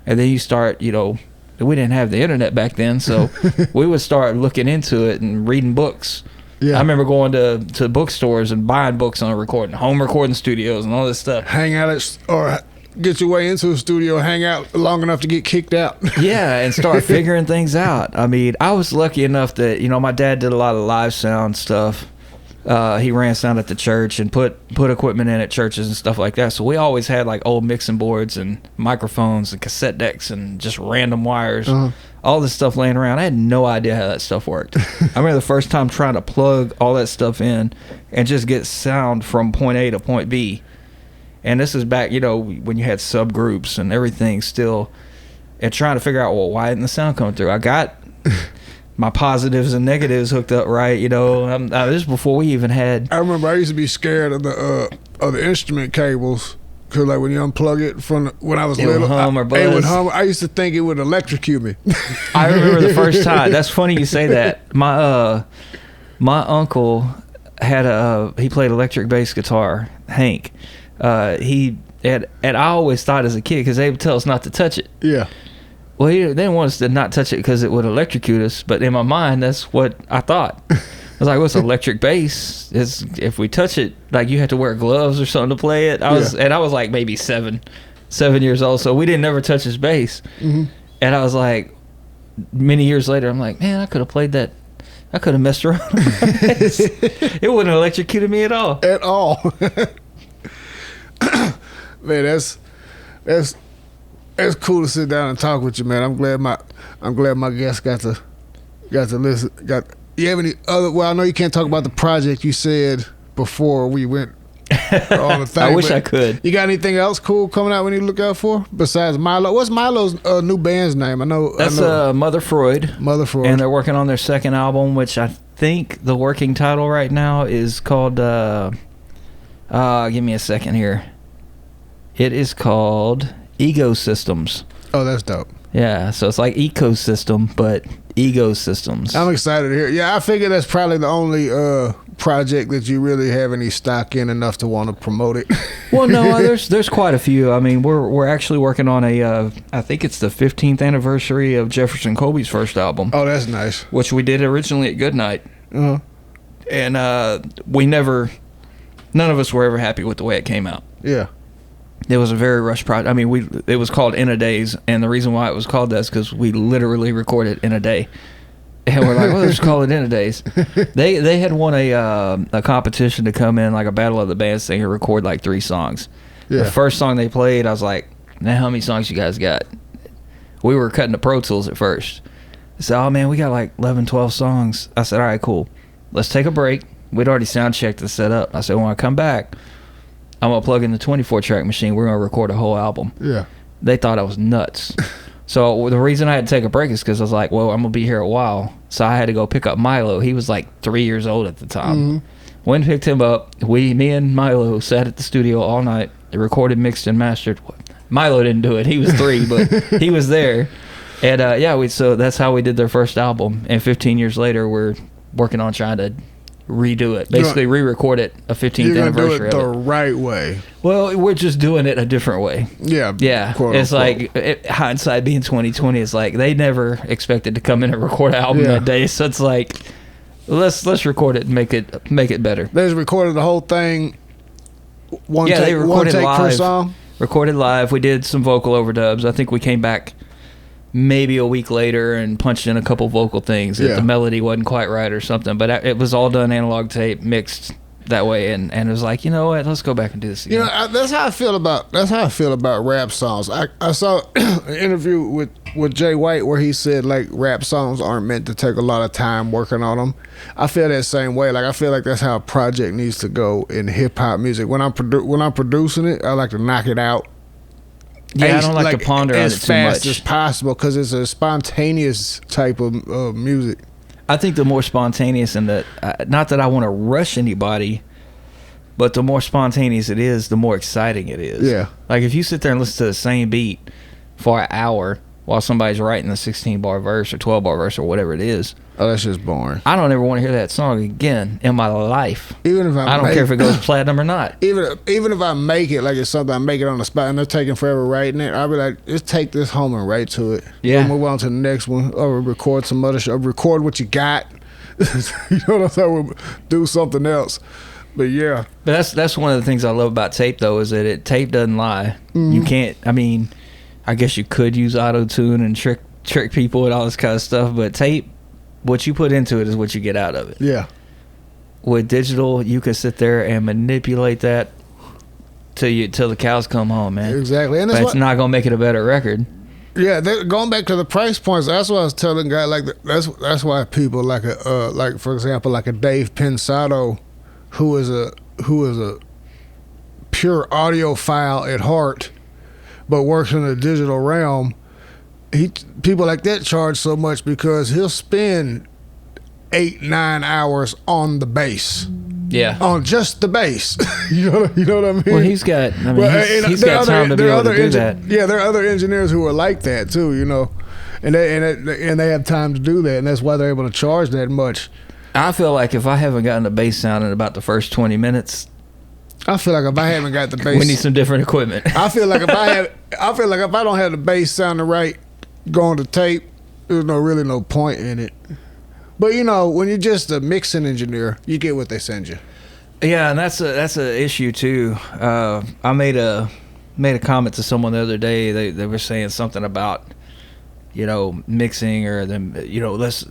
And then you start, we didn't have the internet back then, so we would start looking into it and reading books. Yeah. I remember going to bookstores and buying books on home recording studios and all this stuff. Hang out or get your way into a studio, hang out long enough to get kicked out. Yeah, and start figuring things out. I mean, I was lucky enough that, my dad did a lot of live sound stuff. He ran sound at the church and put equipment in at churches and stuff like that. So we always had like old mixing boards and microphones and cassette decks and just random wires, all this stuff laying around. I had no idea how that stuff worked. I remember the first time trying to plug all that stuff in and just get sound from point A to point B. And this is back, when you had subgroups and everything still, and trying to figure out, well, why didn't the sound come through? I got my positives and negatives hooked up right, this is before we even had. I remember I used to be scared of the instrument cables, because like when you unplug it from when I was little, it would hum. I used to think it would electrocute me. I remember the first time. That's funny you say that. My uncle had he played electric bass guitar, Hank. And I always thought as a kid, because they would tell us not to touch it. Yeah. Well, they didn't want us to not touch it because it would electrocute us. But in my mind, that's what I thought. I was like, what's electric bass? If we touch it, like you have to wear gloves or something to play it. I was like maybe 7 years old. So we didn't ever touch his bass. Mm-hmm. And I was like, many years later, I'm like, man, I could have played that. I could have messed around. It wouldn't have electrocuted me at all. At all. Man, that's cool to sit down and talk with you, man. I'm glad my guest got to listen. You have any other? Well, I know you can't talk about the project you said before we went on the thing. I wish I could. You got anything else cool coming out we need to look out for besides Milo? What's Milo's new band's name? I know that's Mother Freud. Mother Freud, and they're working on their second album, which I think the working title right now is called. Give me a second here. It is called Ecosystems. Oh, that's dope. Yeah, so it's like ecosystem, but ecosystems. I'm excited to hear. Yeah, I figure that's probably the only project that you really have any stock in enough to want to promote it. Well, no, there's quite a few. I mean, we're actually working on I think it's the 15th anniversary of Jefferson Colby's first album. Oh, that's nice. Which we did originally at Goodnight. Uh-huh. And none of us were ever happy with the way it came out. Yeah. It was a very rushed project. I mean, it was called In a Days, and the reason why it was called that is because we literally recorded in a day. And we're like, well, let's call it In a Days. They had won a competition to come in, like a Battle of the Bands thing, and record like 3 songs. Yeah. The first song they played, I was like, now how many songs you guys got? We were cutting the Pro Tools at first. They said, oh, man, we got like 11, 12 songs. I said, all right, cool. Let's take a break. We'd already sound checked and set up. I said, when I come back, I'm going to plug in the 24-track machine. We're going to record a whole album. Yeah. They thought I was nuts. So the reason I had to take a break is because I was like, well, I'm going to be here a while. So I had to go pick up Milo. He was like 3 years old at the time. Mm-hmm. Went and picked him up. Me and Milo sat at the studio all night. They recorded, mixed, and mastered. Milo didn't do it. He was 3, but he was there. And so that's how we did their first album. And 15 years later, we're working on trying to redo it, basically re-record it, a 15th anniversary do it the of it. right way. Well, we're just doing it a different way. Yeah. It's like hindsight being 2020. It's like they never expected to come in and record an album that day. So it's like let's record it and make it better. They just recorded the whole thing. They recorded take live. Per song. Recorded live. We did some vocal overdubs. I think we came back maybe a week later and punched in a couple vocal things if the melody wasn't quite right or something, but it was all done analog tape, mixed that way, and it was like, you know what, let's go back and do this again. That's how I feel about rap songs. I saw an interview with Jay White where he said like rap songs aren't meant to take a lot of time working on them. I feel that same way. Like I feel like that's how a project needs to go in hip hop music. When I'm producing it, I like to knock it out. Yeah, I don't like to ponder on it too much. As fast as possible because it's a spontaneous type of music. I think the more spontaneous and not that I want to rush anybody, but the more spontaneous it is, the more exciting it is. Yeah. Like if you sit there and listen to the same beat for an hour while somebody's writing a 16-bar verse or 12-bar verse or whatever it is. Oh, that's just boring. I don't ever want to hear that song again in my life. Even if I don't care if it goes platinum or not. Even if I make it, like it's something I make it on the spot and they're taking forever writing it, I'll be like, just take this home and write to it. Yeah. We'll move on to the next one or record some other shit. Record what you got. You know what I'm saying? We'll do something else. But yeah. But that's one of the things I love about tape though, is that tape doesn't lie. Mm-hmm. You can't, I guess you could use auto-tune and trick people and all this kind of stuff, but tape, what you put into it is what you get out of it. Yeah. with digital, you can sit there and manipulate that till the cows come home, man. Exactly, and but it's not gonna make it a better record. Yeah, going back to the price points, that's what I was telling guys. Like that's why people like for example, like a Dave Pensato, who is a pure audiophile at heart, but works in the digital realm. People like that charge so much because he'll spend 8-9 hours on the bass. Yeah, on just the bass. you know what I mean? Well, he's got time to be able to do that. Yeah, there are other engineers who are like that too. And they have time to do that, and that's why they're able to charge that much. I feel like if I haven't gotten the bass sound in about the first 20 minutes, I feel like if I haven't got the bass, we need some different equipment. I feel like if I don't have the bass sounding right going to tape, there's really no point in it. But when you're just a mixing engineer, you get what they send you. Yeah, and that's a issue too. I made a comment to someone the other day. They were saying something about mixing or them.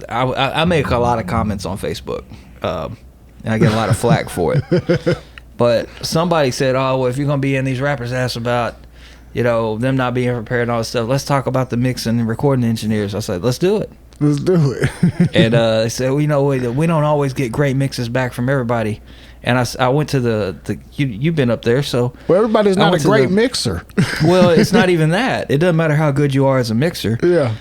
I make a lot of comments on Facebook, and I get a lot of flack for it. But somebody said, "Oh, well, if you're gonna be in these rappers' ass about them not being prepared and all this stuff, let's talk about the mixing and recording engineers." I said, "Let's do it." Let's do it. And they said, we don't always get great mixes back from everybody. And I went to the you've been up there, so everybody's not a great mixer. Well, it's not even that. It doesn't matter how good you are as a mixer. Yeah.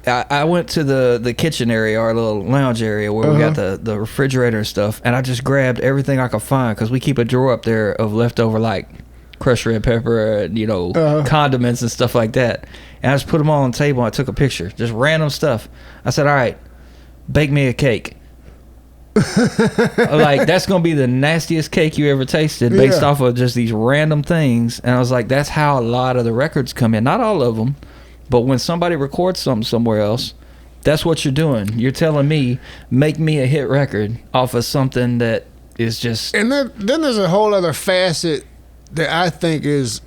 I went to the kitchen area, our little lounge area where we got the refrigerator and stuff, and I just grabbed everything I could find because we keep a drawer up there of leftover like crushed red pepper, condiments and stuff like that. And I just put them all on the table. I took a picture, just random stuff. I said, "All right, bake me a cake." Like, that's gonna be the nastiest cake you ever tasted, based off of just these random things. And I was like, that's how a lot of the records come in. Not all of them, but when somebody records something somewhere else, that's what you're doing. You're telling me, make me a hit record off of something that is just. And then there's a whole other facet that I think is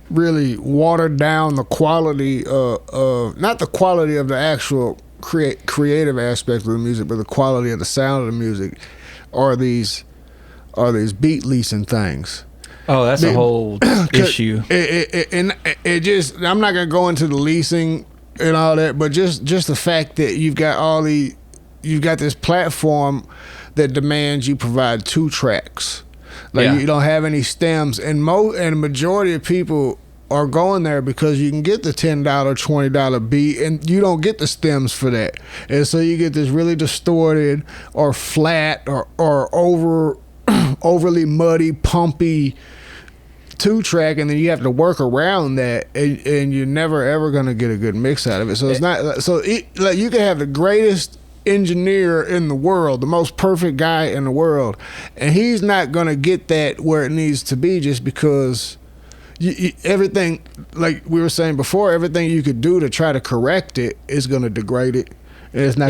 really watered down the quality of not the quality of the actual creative aspect of the music, but the quality of the sound of the music, are these beat leasing things. Oh, that's a whole issue. It just, I'm not gonna go into the leasing and all that, but just the fact that you've got this platform that demands you provide 2 tracks. You don't have any stems, and the majority of people are going there because you can get the $10, $20 beat, and you don't get the stems for that, and so you get this really distorted or flat or overly muddy, pumpy 2-track, and then you have to work around that, and you're never ever gonna get a good mix out of it. So it's not you can have the greatest engineer in the world, the most perfect guy in the world, and he's not gonna get that where it needs to be just because everything, like we were saying before, everything you could do to try to correct it is gonna degrade it, and it's not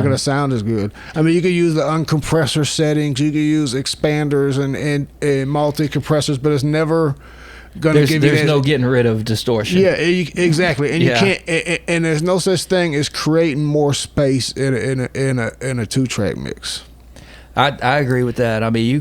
gonna sound as good. I mean, you could use the uncompressor settings, you could use expanders and multi-compressors, but it's never gonna give you. There's no getting rid of distortion. Yeah, exactly, and you can't. And there's no such thing as creating more space in a 2-track mix. I agree with that. I mean, you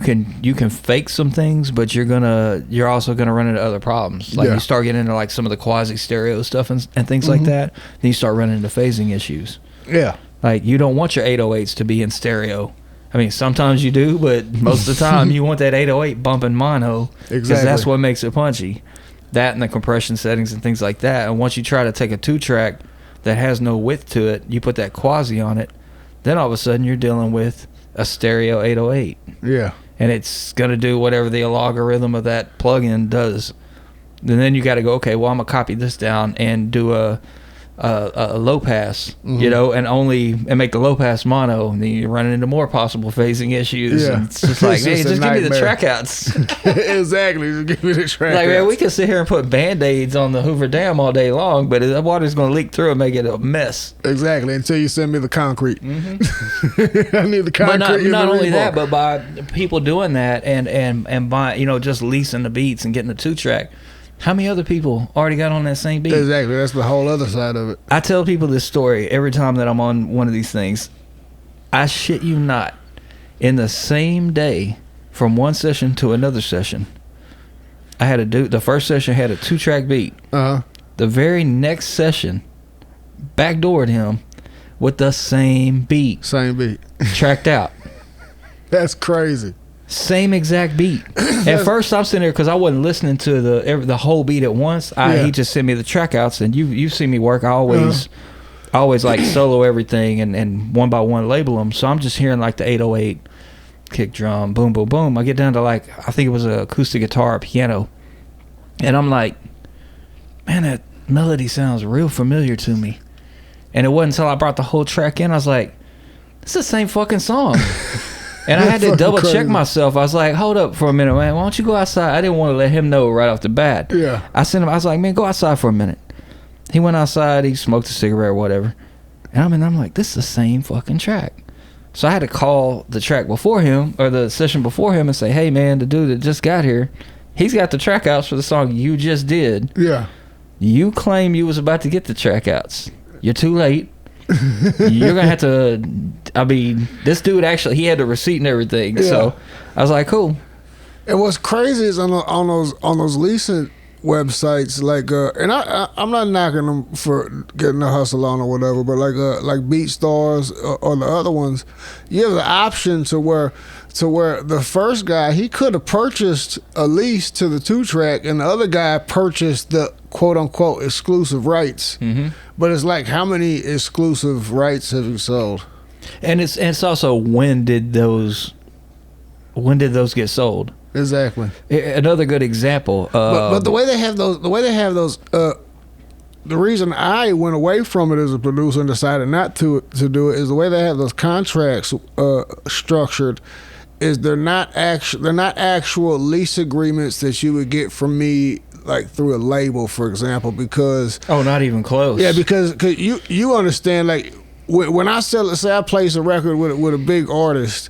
can fake some things, but you're also gonna run into other problems. Like you start getting into like some of the quasi stereo stuff and things like that. Then you start running into phasing issues. Yeah, like you don't want your 808s to be in stereo. I mean, sometimes you do, but most of the time you want that 808 bumping mono, because that's what makes it punchy. That and the compression settings and things like that. And once you try to take a 2-track that has no width to it, you put that quasi on it, then all of a sudden you're dealing with a stereo 808. Yeah. And it's going to do whatever the algorithm of that plugin does. And then you got to go, okay, well, I'm going to copy this down and do a low pass, and make the low pass mono, and then you're running into more possible phasing issues. Yeah. And it's just like, hey, just give me the track outs. Exactly, just give me the track outs. Man, we can sit here and put Band-Aids on the Hoover Dam all day long, but the water's going to leak through and make it a mess. Exactly, until you send me the concrete. Mm-hmm. I need the concrete. But not only that, but by people doing that and buying, just leasing the beats and getting the 2-track, how many other people already got on that same beat? Exactly. That's the whole other side of it. I tell people this story every time that I'm on one of these things. I shit you not. In the same day, from one session to another session, I had a dude. The first session had a 2-track beat. The very next session, backdoored him with the same beat. Tracked out. That's crazy. Same exact beat. At first, I'm sitting there because I wasn't listening to the whole beat at once. He just sent me the track outs, and you've seen me work. I always like solo everything and one by one label them. So I'm just hearing like the 808 kick drum, boom, boom, boom. I get down to like, I think it was an acoustic guitar or piano, and I'm like, man, that melody sounds real familiar to me. And it wasn't until I brought the whole track in, I was like, it's the same fucking song. And I had to double check myself. I was like, hold up for a minute, man. Why don't you go outside? I didn't want to let him know right off the bat. Yeah. I was like, man, go outside for a minute. He went outside. He smoked a cigarette or whatever. And I'm like, this is the same fucking track. So I had to call the track before him, or the session before him, and say, hey, man, the dude that just got here, he's got the track outs for the song you just did. Yeah. You claim you was about to get the track outs. You're too late. You're gonna have to. I mean, this dude actually, he had the receipt and everything. Yeah. So I was like, cool. And what's crazy is on those leasing websites, like, and I'm not knocking them for getting a hustle on or whatever, but like BeatStars or the other ones, you have the option to where the first guy, he could have purchased a lease to the 2-track, and the other guy purchased the quote unquote exclusive rights. Mm-hmm. But it's like, how many exclusive rights have you sold? And it's also, when did those get sold? Exactly. Another good example. But the way they have those, the reason I went away from it as a producer and decided not to do it is the way they have those contracts structured. Is they're not actual lease agreements that you would get from me, like through a label, for example, because not even close. Yeah, because you understand, like when I sell, let's say I place a record with a big artist,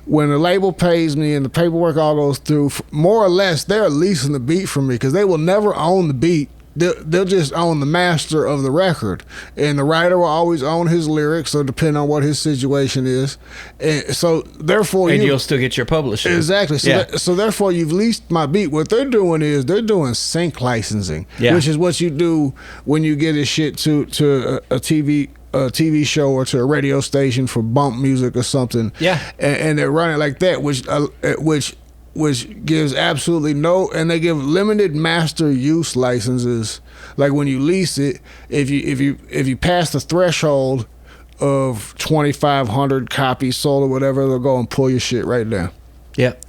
when the label pays me and the paperwork all goes through, more or less they're leasing the beat from me, because they will never own the beat. They'll just own the master of the record, and the writer will always own his lyrics, so depending on what his situation is, and so therefore you'll still get your publisher. Exactly. So therefore you've leased my beat. What they're doing is they're doing sync licensing, which is what you do when you get this shit to a TV show or to a radio station for bump music or something. Yeah, and they're running like that, which gives absolutely no, and they give limited master use licenses. Like when you lease it, if you pass the threshold of 2,500 copies sold or whatever, they'll go and pull your shit right down. Yep.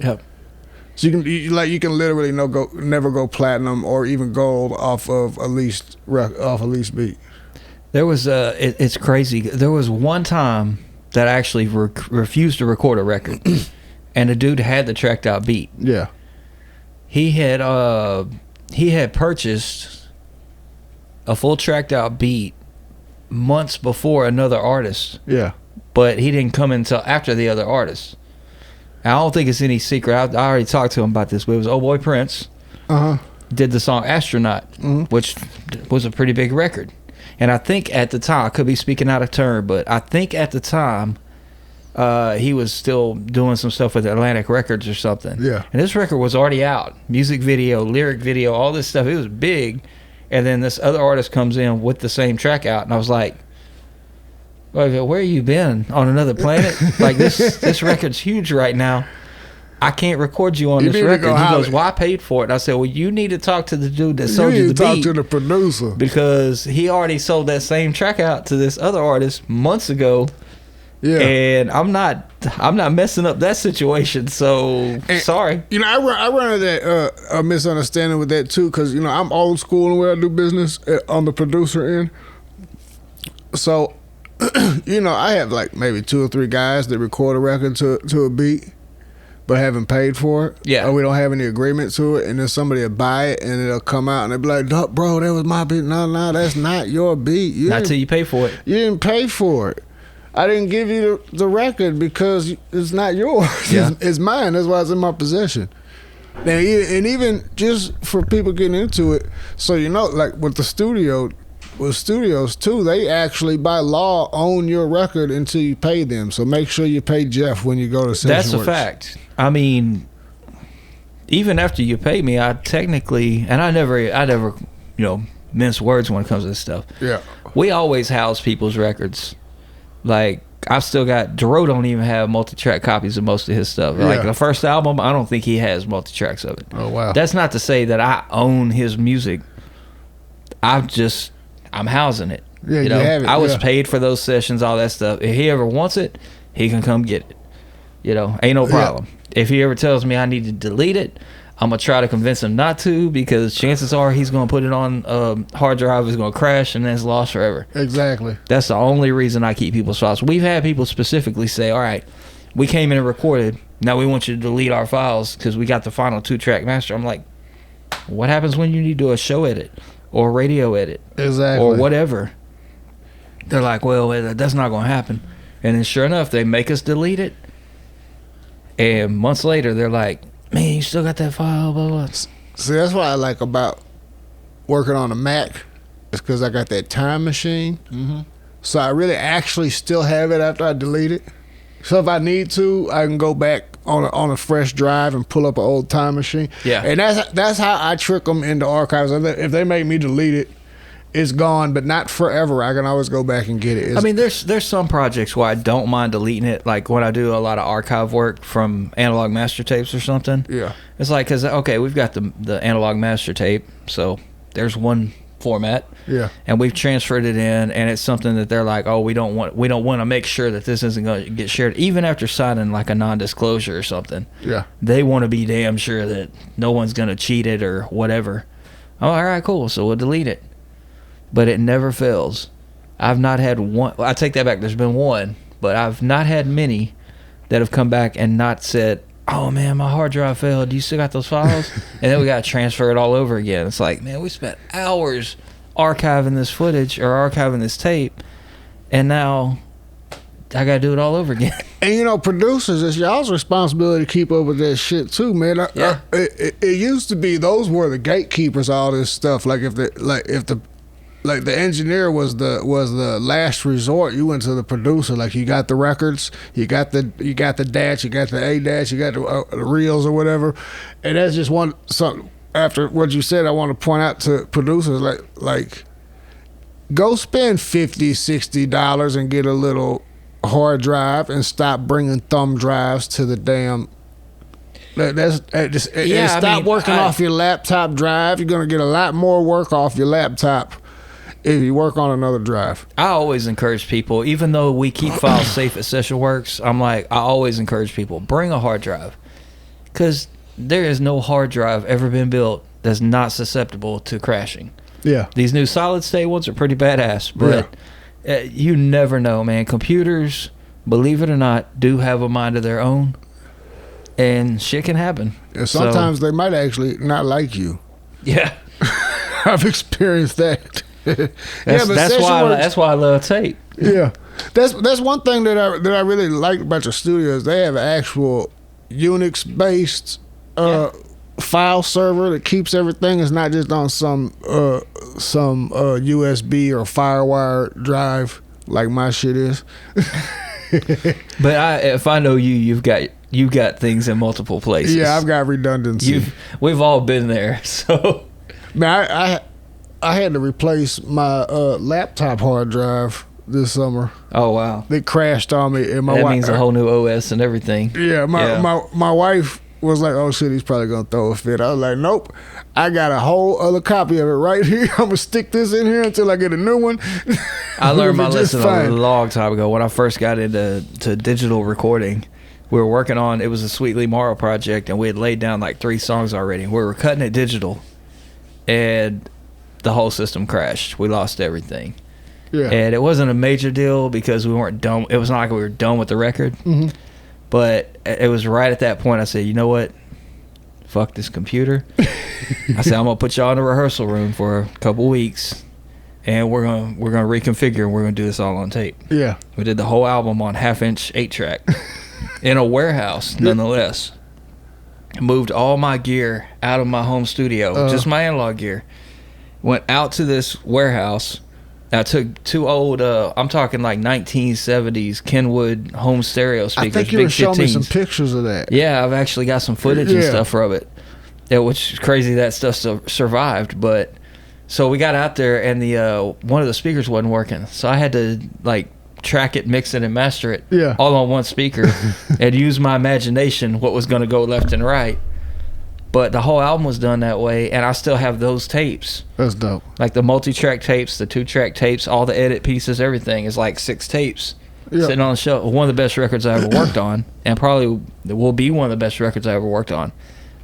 So you can literally never go platinum or even gold off of a leased beat. There was it's crazy. There was one time that I actually refused to record a record. And the dude had the tracked out beat. Yeah. He had purchased a full tracked out beat months before another artist. Yeah. But he didn't come until after the other artist. I don't think it's any secret. I already talked to him about this, but it was Old Boy Prince. Did the song Astronaut, which was a pretty big record. And I think at the time, I could be speaking out of turn, but I think at the time, he was still doing some stuff with Atlantic Records or something. Yeah. And this record was already out. Music video, lyric video, all this stuff. It was big. And then this other artist comes in with the same track out. And I was like, where you been? On another planet? Like, this record's huge right now. I can't record you on this record. He goes, well, I paid for it. And I said, well, you need to talk to the dude that sold you the beat. You need to talk to the producer. Because he already sold that same track out to this other artist months ago. Yeah. And I'm not messing up that situation, so sorry. I run into that a misunderstanding with that too, because I'm old school in the way I do business on the producer end. So, I have like maybe 2 or 3 guys that record a record to a beat, but haven't paid for it. Yeah. Or we don't have any agreement to it, and then somebody will buy it and it'll come out and they'll be like, bro, that was my beat. No, that's not your beat. Not till you pay for it. You didn't pay for it. I didn't give you the record because it's not yours. Yeah. It's mine. That's why it's in my possession. And even just for people getting into it, so like with the studio, with studios too, they actually by law own your record until you pay them. So make sure you pay Jeff when you go to Sessionworks. That's a fact. I mean, even after you pay me, I technically, and I never, mince words when it comes to this stuff. Yeah. We always house people's records. Like, I've still got, Dero don't even have multi-track copies of most of his stuff. Yeah. Like, the first album, I don't think he has multi-tracks of it. Oh, wow. That's not to say that I own his music. I'm housing it. Yeah, you have it. I was paid for those sessions, all that stuff. If he ever wants it, he can come get it. Ain't no problem. If he ever tells me I need to delete it, I'm going to try to convince him not to, because chances are he's going to put it on a hard drive, it's going to crash, and then it's lost forever. Exactly. That's the only reason I keep people's files. We've had people specifically say, all right, we came in and recorded, now we want you to delete our files because we got the final 2-track master. I'm like, what happens when you need to do a show edit or a radio edit? Exactly. Or whatever? They're like, well, that's not going to happen. And then sure enough, they make us delete it. And months later, they're like, man, you still got that file, blah, blah. See, that's what I like about working on a Mac. It's because I got that time machine. Mm-hmm. So I really actually still have it after I delete it. So if I need to, I can go back on a fresh drive and pull up an old time machine. Yeah. And that's how I trick them into archives. If they make me delete it, it's gone, but not forever. I can always go back and get it. I mean, there's some projects where I don't mind deleting it, like when I do a lot of archive work from analog master tapes or something. Yeah. It's like, because, okay, we've got the analog master tape, so there's one format. Yeah. And we've transferred it in, and it's something that they're like, oh, we don't want to make sure that this isn't going to get shared, even after signing like a non-disclosure or something. Yeah. They want to be damn sure that no one's going to cheat it or whatever. Oh, all right, cool, so we'll delete it. But it never fails. I've not had one. I take that back. There's been one, but I've not had many that have come back and not said, oh, man, my hard drive failed. Do you still got those files? And then we got to transfer it all over again. It's like, man, we spent hours archiving this footage or archiving this tape, and now I got to do it all over again. And, producers, it's y'all's responsibility to keep up with that shit, too, man. It used to be those were the gatekeepers, all this stuff. Like, if the engineer was the last resort, you went to the producer. Like, you got the records, you got the DAT, you got the ADAT, you got the reels or whatever. And that's just something. After what you said, I want to point out to producers, like go spend $50-$60 and get a little hard drive and stop bringing thumb drives to the damn. Stop working off your laptop drive. You're gonna get a lot more work off your laptop if you work on another drive. I always encourage people, even though we keep files safe at Sessionworks, I always encourage people, bring a hard drive. Because there is no hard drive ever been built that's not susceptible to crashing. Yeah. These new solid state ones are pretty badass, but you never know, man. Computers, believe it or not, do have a mind of their own, and shit can happen. And sometimes they might actually not like you. Yeah. I've experienced that. That's why I love tape. Yeah, that's one thing that I really like about your studios. They have an actual Unix based file server that keeps everything. It's not just on some USB or FireWire drive like my shit is. But if I know you've got things in multiple places. Yeah, I've got redundancy. We've all been there. So, man, I had to replace my laptop hard drive this summer. Oh wow! It crashed on me, and that means a whole new OS and everything. Yeah, my wife was like, "Oh shit, he's probably gonna throw a fit." I was like, "Nope, I got a whole other copy of it right here. I'm gonna stick this in here until I get a new one." I learned my lesson a long time ago when I first got into digital recording. We were working on, it was a Sweetly Morrow project, and we had laid down like 3 songs already. We were cutting it digital, and the whole system crashed. We lost everything. Yeah. And it wasn't a major deal because we weren't done. It was not like we were done with the record. Mm-hmm. But it was right at that point I said, you know what? Fuck this computer. I said, I'm going to put y'all in the rehearsal room for a couple weeks, and we're gonna reconfigure, and we're going to do this all on tape. Yeah. We did the whole album on 1/2-inch 8-track in a warehouse, nonetheless. Moved all my gear out of my home studio, just my analog gear. Went out to this warehouse, I took two old, I'm talking like 1970s Kenwood home stereo speakers. I think you were showing me some pictures of that. Yeah, I've actually got some footage and stuff from it. Yeah, which is crazy that stuff survived. But so we got out there, and the one of the speakers wasn't working, so I had to like track it, mix it, and master it all on one speaker, and use my imagination what was going to go left and right. But the whole album was done that way, and I still have those tapes. That's dope. Like the multi-track tapes, the 2-track tapes, all the edit pieces, everything is like 6 tapes sitting on the shelf. One of the best records I ever worked on, and probably will be one of the best records I ever worked on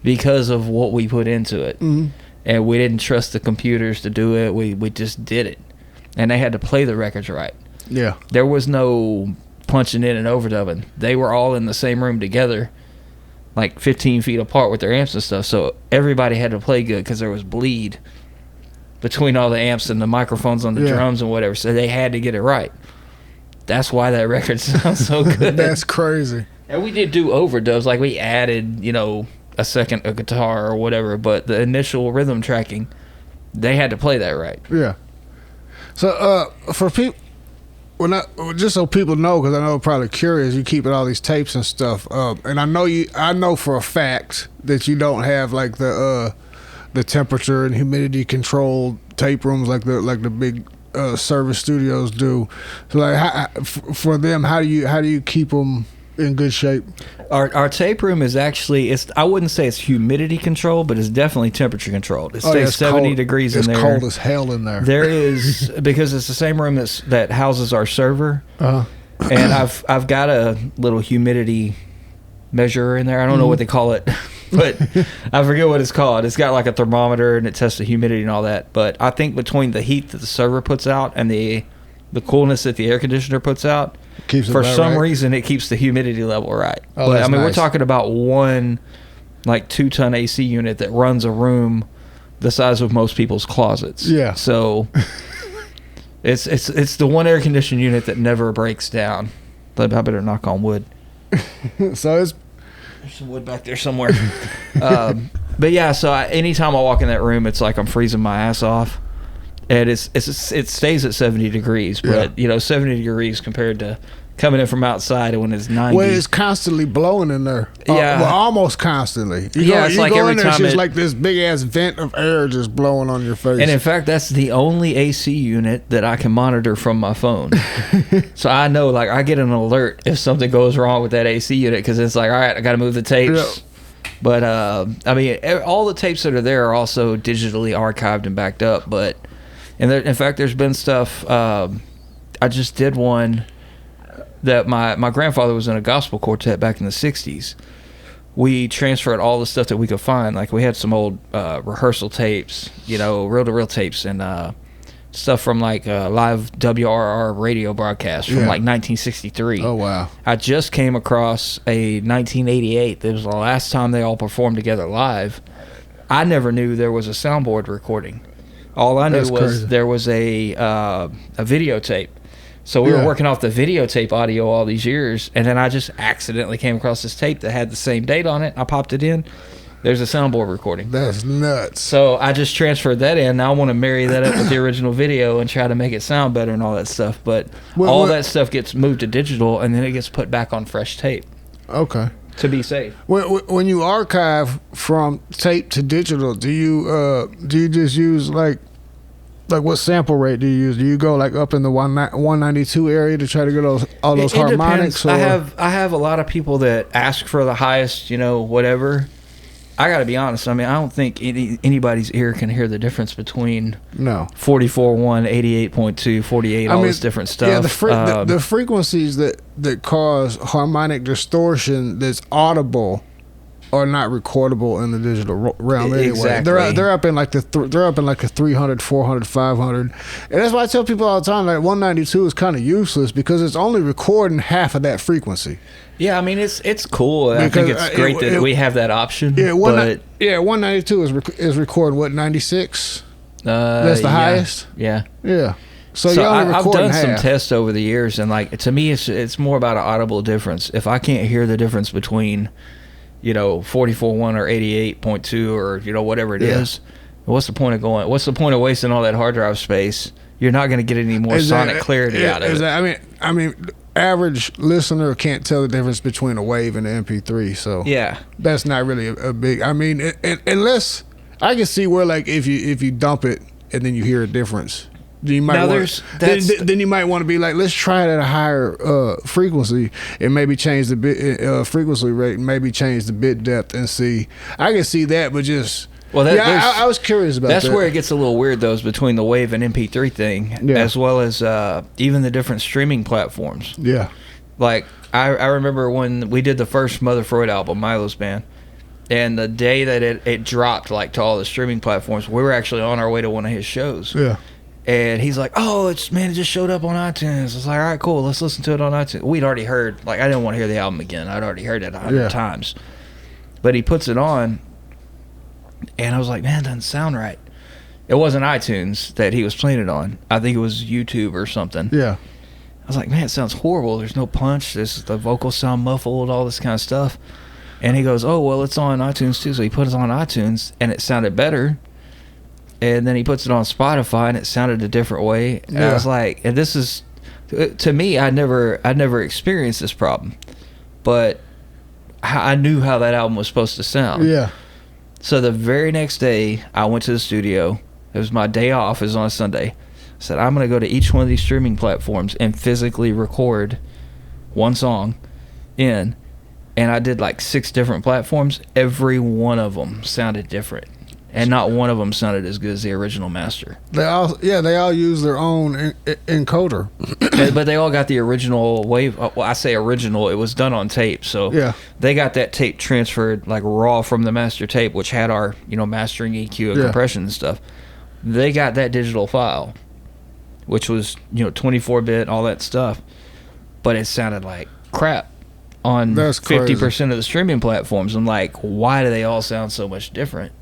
because of what we put into it. Mm-hmm. And we didn't trust the computers to do it. We just did it. And they had to play the records right. Yeah. There was no punching in and overdubbing. They were all in the same room together, like 15 feet apart with their amps and stuff, so everybody had to play good because there was bleed between all the amps and the microphones on the drums and whatever, so they had to get it right. That's why that record sounds so good. That's crazy. And we did do overdubs, like we added, a guitar or whatever, but the initial rhythm tracking, they had to play that right. Yeah. So for people, just so people know, because I know they're probably curious, you keeping all these tapes and stuff, and I know for a fact that you don't have like the temperature and humidity controlled tape rooms like the big service studios do. So like, for them, how do you keep them in good shape? Our tape room is actually, I wouldn't say it's humidity controlled, but it's definitely temperature controlled. It stays 70 degrees in there. It's cold as hell in there. There is, because it's the same room that houses our server. And I've got a little humidity measurer in there. I don't know what they call it, but I forget what it's called. It's got like a thermometer and it tests the humidity and all that. But I think between the heat that the server puts out and the coolness that the air conditioner puts out, for some reason it keeps the humidity level right. But I mean, we're talking about one like 2-ton AC unit that runs a room the size of most people's closets. Yeah. So it's the one air conditioning unit that never breaks down. I better knock on wood. So there's some wood back there somewhere. But yeah, so anytime I walk in that room, it's like I'm freezing my ass off. And it stays at 70 degrees, but 70 degrees compared to coming in from outside when it's 90. Well, it's constantly blowing in there. Yeah, well, almost constantly. It's like every time it's just like this big ass vent of air just blowing on your face. And in fact, that's the only AC unit that I can monitor from my phone. So I know, like, I get an alert if something goes wrong with that AC unit because it's like, all right, I got to move the tapes. Yeah. But I mean, all the tapes that are there are also digitally archived and backed up, but. And in fact, there's been stuff. I just did one that my grandfather was in a gospel quartet back in the 60s. We transferred all the stuff that we could find. Like we had some old rehearsal tapes, reel-to-reel tapes, and stuff from like live WRR radio broadcasts from like 1963. Oh, wow. I just came across a 1988. That was the last time they all performed together live. I never knew there was a soundboard recording. All I knew was there was a videotape. So we were working off the videotape audio all these years, and then I just accidentally came across this tape that had the same date on it. I popped it in. There's a soundboard recording. That's nuts. So I just transferred that in. Now I want to marry that up with the original video and try to make it sound better and all that stuff. But all that stuff gets moved to digital, and then it gets put back on fresh tape. Okay. To be safe. When you archive from tape to digital, do you just use like what sample rate do you use? Do you go like up in the 192 area to try to get all those harmonics? I have a lot of people that ask for the highest, whatever. I got to be honest. I mean, I don't think anybody's ear can hear the difference between 44.1, 88.2, 48, all this different stuff. Yeah, the frequencies that cause harmonic distortion that's audible are not recordable in the digital realm anyway. Exactly. They're up in like the 300, 400, 500, and that's why I tell people all the time that 192 is kind of useless because it's only recording half of that frequency. Yeah, I mean it's cool. I think it's great that we have that option. Yeah, 192 is recording what, 96. That's the highest. Yeah. Yeah. So I've done some tests over the years, and like to me, it's more about an audible difference. If I can't hear the difference between 44.1 or 88.2 or whatever it is, what's the point of wasting all that hard drive space you're not going to get any more sonic clarity out of it. I mean, average listener can't tell the difference between a wave and an MP3. So yeah, that's not really a big. I mean, unless I can see where like if you dump it and then you hear a difference. Then you might then you might want to be like, let's try it at a higher frequency and maybe change the bit frequency rate, and maybe change the bit depth and see. I can see that, but just I was curious about that. That's where it gets a little weird, though, is between the wave and MP3 thing, as well as even the different streaming platforms. Yeah, like I remember when we did the first Mother Freud album, Milo's band. And the day that it dropped, like, to all the streaming platforms, we were actually on our way to one of his shows. Yeah. And he's like, oh, it just showed up on iTunes. I was like, all right, cool, let's listen to it on iTunes. We'd already heard, like, I didn't want to hear the album again. I'd already heard it 100 times. But he puts it on, and I was like, man, it doesn't sound right. It wasn't iTunes that he was playing it on. I think it was YouTube or something. Yeah. I was like, man, it sounds horrible. There's no punch. The vocals sound muffled, all this kind of stuff. And he goes, oh, well, it's on iTunes too. So he put it on iTunes, and it sounded better. And then he puts it on Spotify, and it sounded a different way. And I was like, and this is, to me, I'd never experienced this problem. But I knew how that album was supposed to sound. Yeah. So the very next day, I went to the studio. It was my day off. It was on a Sunday. I said, I'm going to go to each one of these streaming platforms and physically record one song in. And I did like 6 different platforms. Every one of them sounded different. And not one of them sounded as good as the original master. They all use their own encoder. But they all got the original wave. Well, I say original. It was done on tape. So they got that tape transferred like raw from the master tape, which had our mastering EQ and compression and stuff. They got that digital file, which was 24-bit, all that stuff. But it sounded like crap on 50% of the streaming platforms. I'm like, why do they all sound so much different?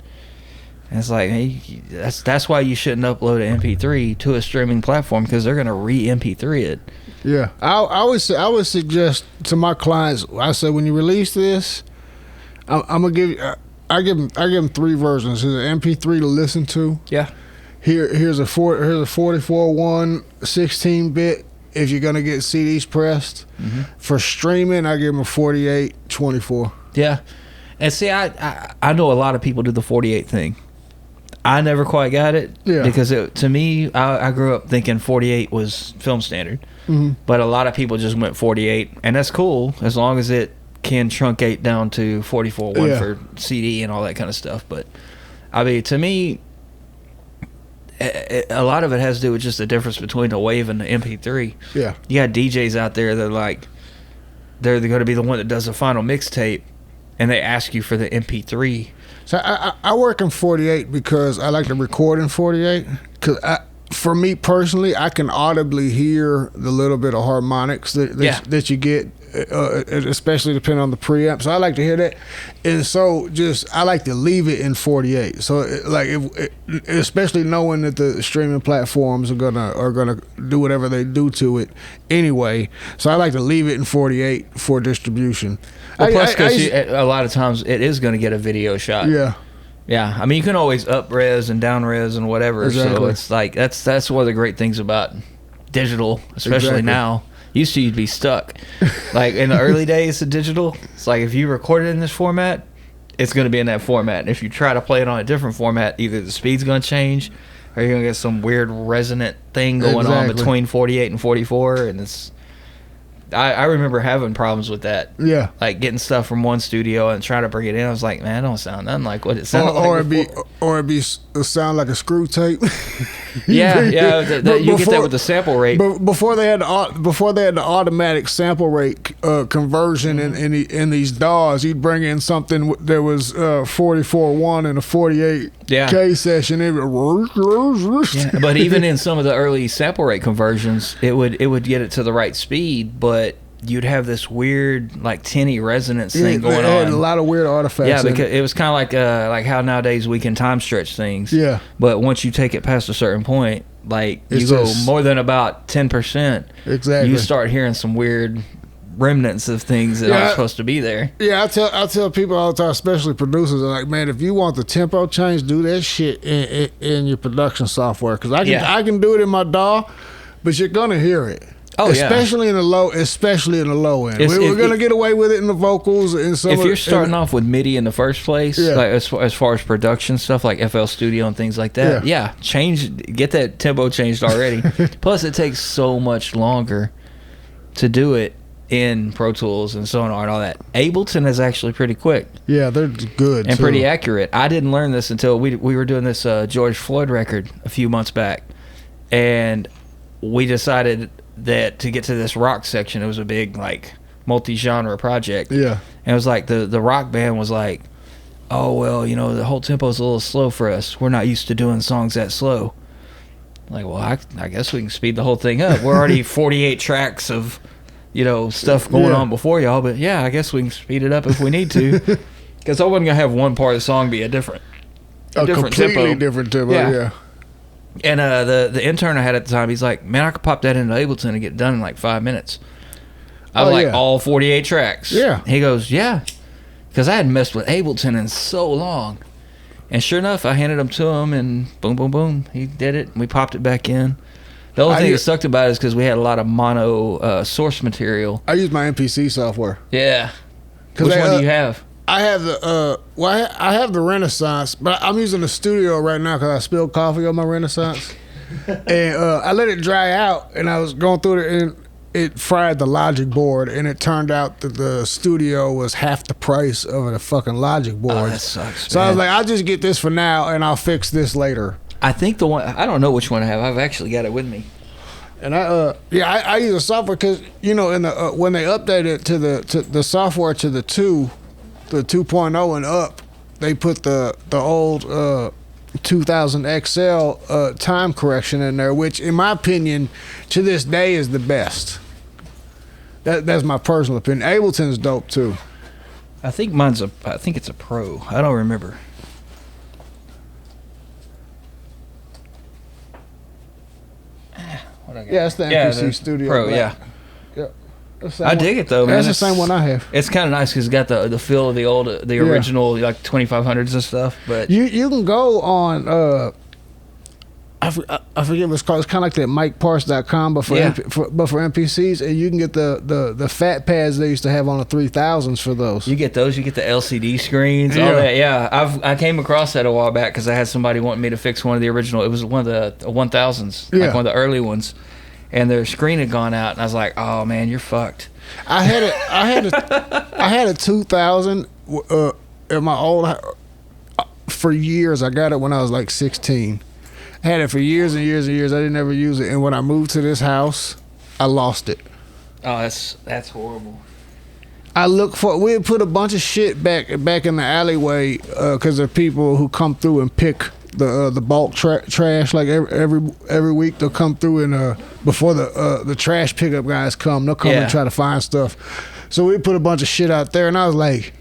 And it's like, hey, that's why you shouldn't upload an MP3 to a streaming platform, because they're going to re-MP3 it. Yeah, I would suggest to my clients, I say, when you release this, I'm gonna give you, I give them 3 versions. Here's an MP3 to listen to. Yeah. Here's a 44.1 16-bit. If you're gonna get CDs pressed. For streaming, I give them a 48.24. Yeah, and see, I know a lot of people do the 48 thing. I never quite got it because to me, I grew up thinking 48 was film standard, but a lot of people just went 48, and that's cool as long as it can truncate down to 44.1 for CD and all that kind of stuff. But I mean, to me, a lot of it has to do with just the difference between the wave and the MP3. Yeah, you got DJs out there that are like, they're going to be the one that does the final mixtape, and they ask you for the MP3. So I work in 48 because I like to record in 48. Because for me personally, I can audibly hear the little bit of harmonics that you get, especially depending on the preamp. So I like to hear that, and so I like to leave it in 48. So especially knowing that the streaming platforms are gonna do whatever they do to it anyway. So I like to leave it in 48 for distribution. Well, plus, because a lot of times it is going to get a video shot. Yeah. I mean, you can always up res and down res and whatever. Exactly. So it's like that's one of the great things about digital, especially now. Used to, you'd be stuck. Like in the early days of digital, it's like if you record it in this format, it's going to be in that format. And if you try to play it on a different format, either the speed's going to change, or you're going to get some weird resonant thing going on between 48 and 44, and it's. I remember having problems with that. Yeah. Like getting stuff from one studio and trying to bring it in. I was like, man, it don't sound nothing like what it sounded like. Or it sound like a screw tape. You get that with the sample rate. But before they had the automatic sample rate conversion in these DAWs, you'd bring in something that was 44.1 and a 48K session. But even in some of the early sample rate conversions, it would get it to the right speed, but you'd have this weird like tinny resonance thing going on. Had a lot of weird artifacts. Yeah, because it was kind of like how nowadays we can time stretch things. Yeah. But once you take it past a certain point, like you go more than about 10%, exactly, you start hearing some weird remnants of things that aren't supposed to be there. Yeah, I tell people all the time, especially producers, are like, man, if you want the tempo change, do that shit in your production software, because I can do it in my DAW, but you're gonna hear it. Oh, especially in the low end. We're gonna get away with it in the vocals and some. If you're starting off with MIDI in the first place, like as far as production stuff like FL Studio and things like that, get that tempo changed already. Plus, it takes so much longer to do it in Pro Tools and Sonar and all that. Ableton is actually pretty quick. Yeah, they're good and pretty accurate. I didn't learn this until we were doing this George Floyd record a few months back, and we decided that to get to this rock section, it was a big like multi-genre project. Yeah, and it was like the rock band was like, oh well, you know, the whole tempo's a little slow for us. We're not used to doing songs that slow. Like, well, I guess we can speed the whole thing up. We're already 48 tracks of, you know, stuff going on before y'all, but yeah, I guess we can speed it up if we need to. Because I wasn't gonna have one part of the song be a different completely different tempo. Yeah. And the intern I had at the time, he's like, man, I could pop that into Ableton and get it done in like 5 minutes. I was like, all 48 tracks. Yeah. He goes, yeah. Because I hadn't messed with Ableton in so long. And sure enough, I handed them to him, and boom, boom, boom. He did it, and we popped it back in. The only thing that sucked about it is because we had a lot of mono source material. I use my MPC software. Yeah. Which one do you have? I have the I have the Renaissance, but I'm using the Studio right now because I spilled coffee on my Renaissance, and I let it dry out, and I was going through it, and it fried the Logic board, and it turned out that the Studio was half the price of a fucking Logic board. Oh, that sucks. So I was like, I'll just get this for now, and I'll fix this later. I think the one, I don't know which one I have. I've actually got it with me. And I use a software because, you know, in the when they updated to the software to the 2.0 and up, they put the old 2000 XL time correction in there, which in my opinion to this day is the best. That's my personal opinion. Ableton's dope too. I think it's a Pro. I don't remember. Yeah, it's the MPC Studio Pro. Black. Yeah. I dig it though, man. That's the same one I have. It's kind of nice because it's got the feel of the original like 2500s and stuff. But you can go on I forget what it's called. It's kind of like that MikeParts.com, but for MPCs, and you can get the fat pads they used to have on the 3000s for those. You get those. You get the LCD screens. All that. Yeah, I came across that a while back because I had somebody wanting me to fix one of the original. It was one of the 1000s, like one of the early ones. And their screen had gone out, and I was like, "Oh man, you're fucked." I had a 2000 in my old for years. I got it when I was like 16. I had it for years and years and years. I didn't ever use it, and when I moved to this house, I lost it. Oh, that's horrible. We put a bunch of shit back in the alleyway because there are people who come through and pick the bulk trash like every week. They'll come through and before the trash pickup guys come, they'll come and try to find stuff. So we put a bunch of shit out there, and I was like,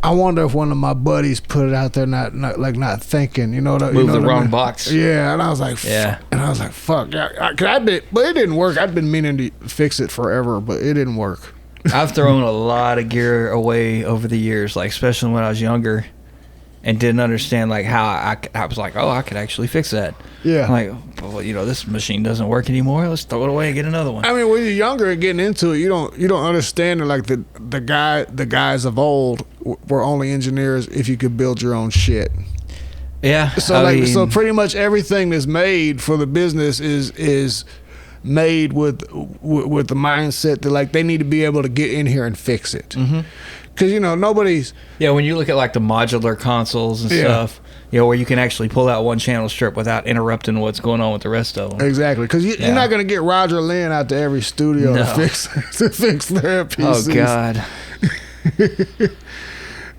I wonder if one of my buddies put it out there not thinking, you know, move the wrong box. Yeah, and I was like, fuck, but it didn't work. I'd been meaning to fix it forever, but it didn't work. I've thrown a lot of gear away over the years, like especially when I was younger, and didn't understand like how I was like, oh, I could actually fix that. Yeah. I'm like, well, you know, this machine doesn't work anymore. Let's throw it away and get another one. I mean, when you're younger and getting into it, you don't understand that like the guys of old were only engineers if you could build your own shit. Yeah. So pretty much everything that's made for the business is made with the mindset that like they need to be able to get in here and fix it. Mm-hmm. Because, you know, nobody's... Yeah, when you look at, like, the modular consoles and stuff, you know, where you can actually pull out one channel strip without interrupting what's going on with the rest of them. Exactly. Because you're not going to get Roger Lynn out to every studio to fix their PCs. Oh, God.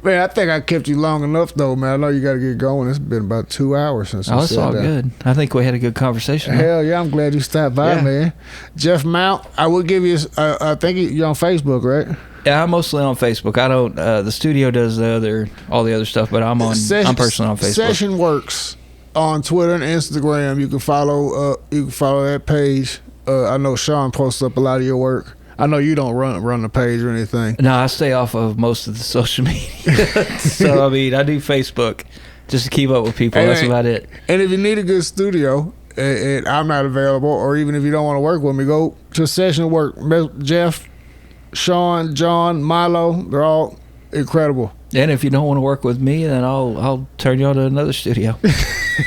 Man, I think I kept you long enough, though, man. I know you got to get going. It's been about 2 hours since we said that. Oh, it's all good. I think we had a good conversation. Hell yeah, I'm glad you stopped by, man. Jeff Mount, I will give you... I think you're on Facebook, right? Yeah, I'm mostly on Facebook. I don't. The studio does all the other stuff, but I'm personally on Facebook. Sessionworks on Twitter and Instagram. You can follow that page. I know Sean posts up a lot of your work. I know you don't run the page or anything. No, I stay off of most of the social media. So I mean, I do Facebook just to keep up with people. That's about it. And if you need a good studio and I'm not available, or even if you don't want to work with me, go to Sessionworks. Jeff, Sean, John, Milo, they're all incredible. And if you don't want to work with me, then I'll turn you on to another studio.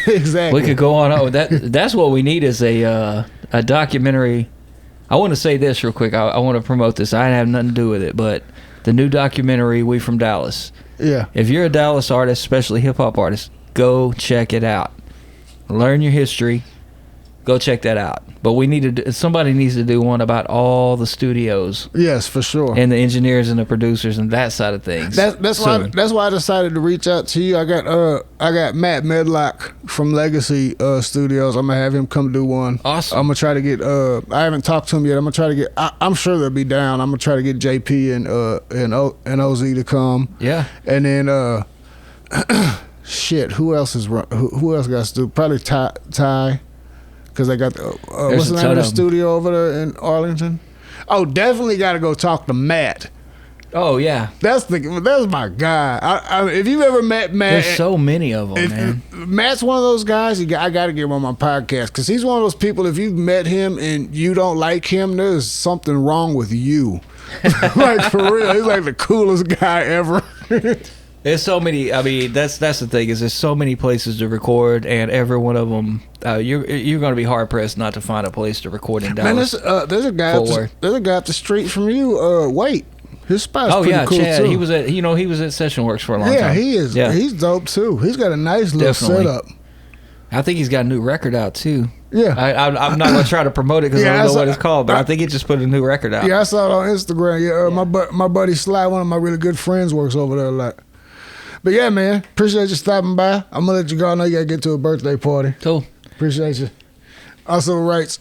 Exactly. We could go on. Oh, that's what we need is a documentary. I want to say this real quick. I want to promote this. I have nothing to do with it, but the new documentary, We From Dallas. Yeah. If you're a Dallas artist, especially hip hop artist, go check it out. Learn your history. Go check that out. But somebody needs to do one about all the studios. Yes, for sure. And the engineers and the producers and that side of things. That's why I decided to reach out to you. I got Matt Medlock from Legacy Studios. I'm gonna have him come do one. Awesome. I'm gonna try to get. I haven't talked to him yet. I'm gonna try to get. I'm sure they'll be down. I'm gonna try to get JP and OZ to come. Yeah. And then shit. Who else got to do? Probably Ty. Because I got what's the name of the studio over there in Arlington? Oh, definitely got to go talk to Matt. Oh yeah, that's my guy. If you've ever met Matt, there's so many of them, man. Matt's one of those guys. I got to get him on my podcast because he's one of those people. If you've met him and you don't like him, there's something wrong with you. Like for real, he's like the coolest guy ever. There's so many. I mean, that's the thing is there's so many places to record, and every one of them, you're going to be hard pressed not to find a place to record in Dallas. Man, there's a guy up the street from you. Wait, his spot's pretty cool Chad. too. He was at Sessionworks for a long time. Yeah, he is. Yeah. He's dope too. He's got a nice little setup. I think he's got a new record out too. Yeah, I'm not gonna try to promote it because I don't know what it's called, but I think he just put a new record out. Yeah, I saw it on Instagram. Yeah, my buddy Sly, one of my really good friends, works over there a lot. But yeah, man, appreciate you stopping by. I'm gonna let you go. I know you gotta get to a birthday party. Cool. Appreciate you. Uncivil Rights.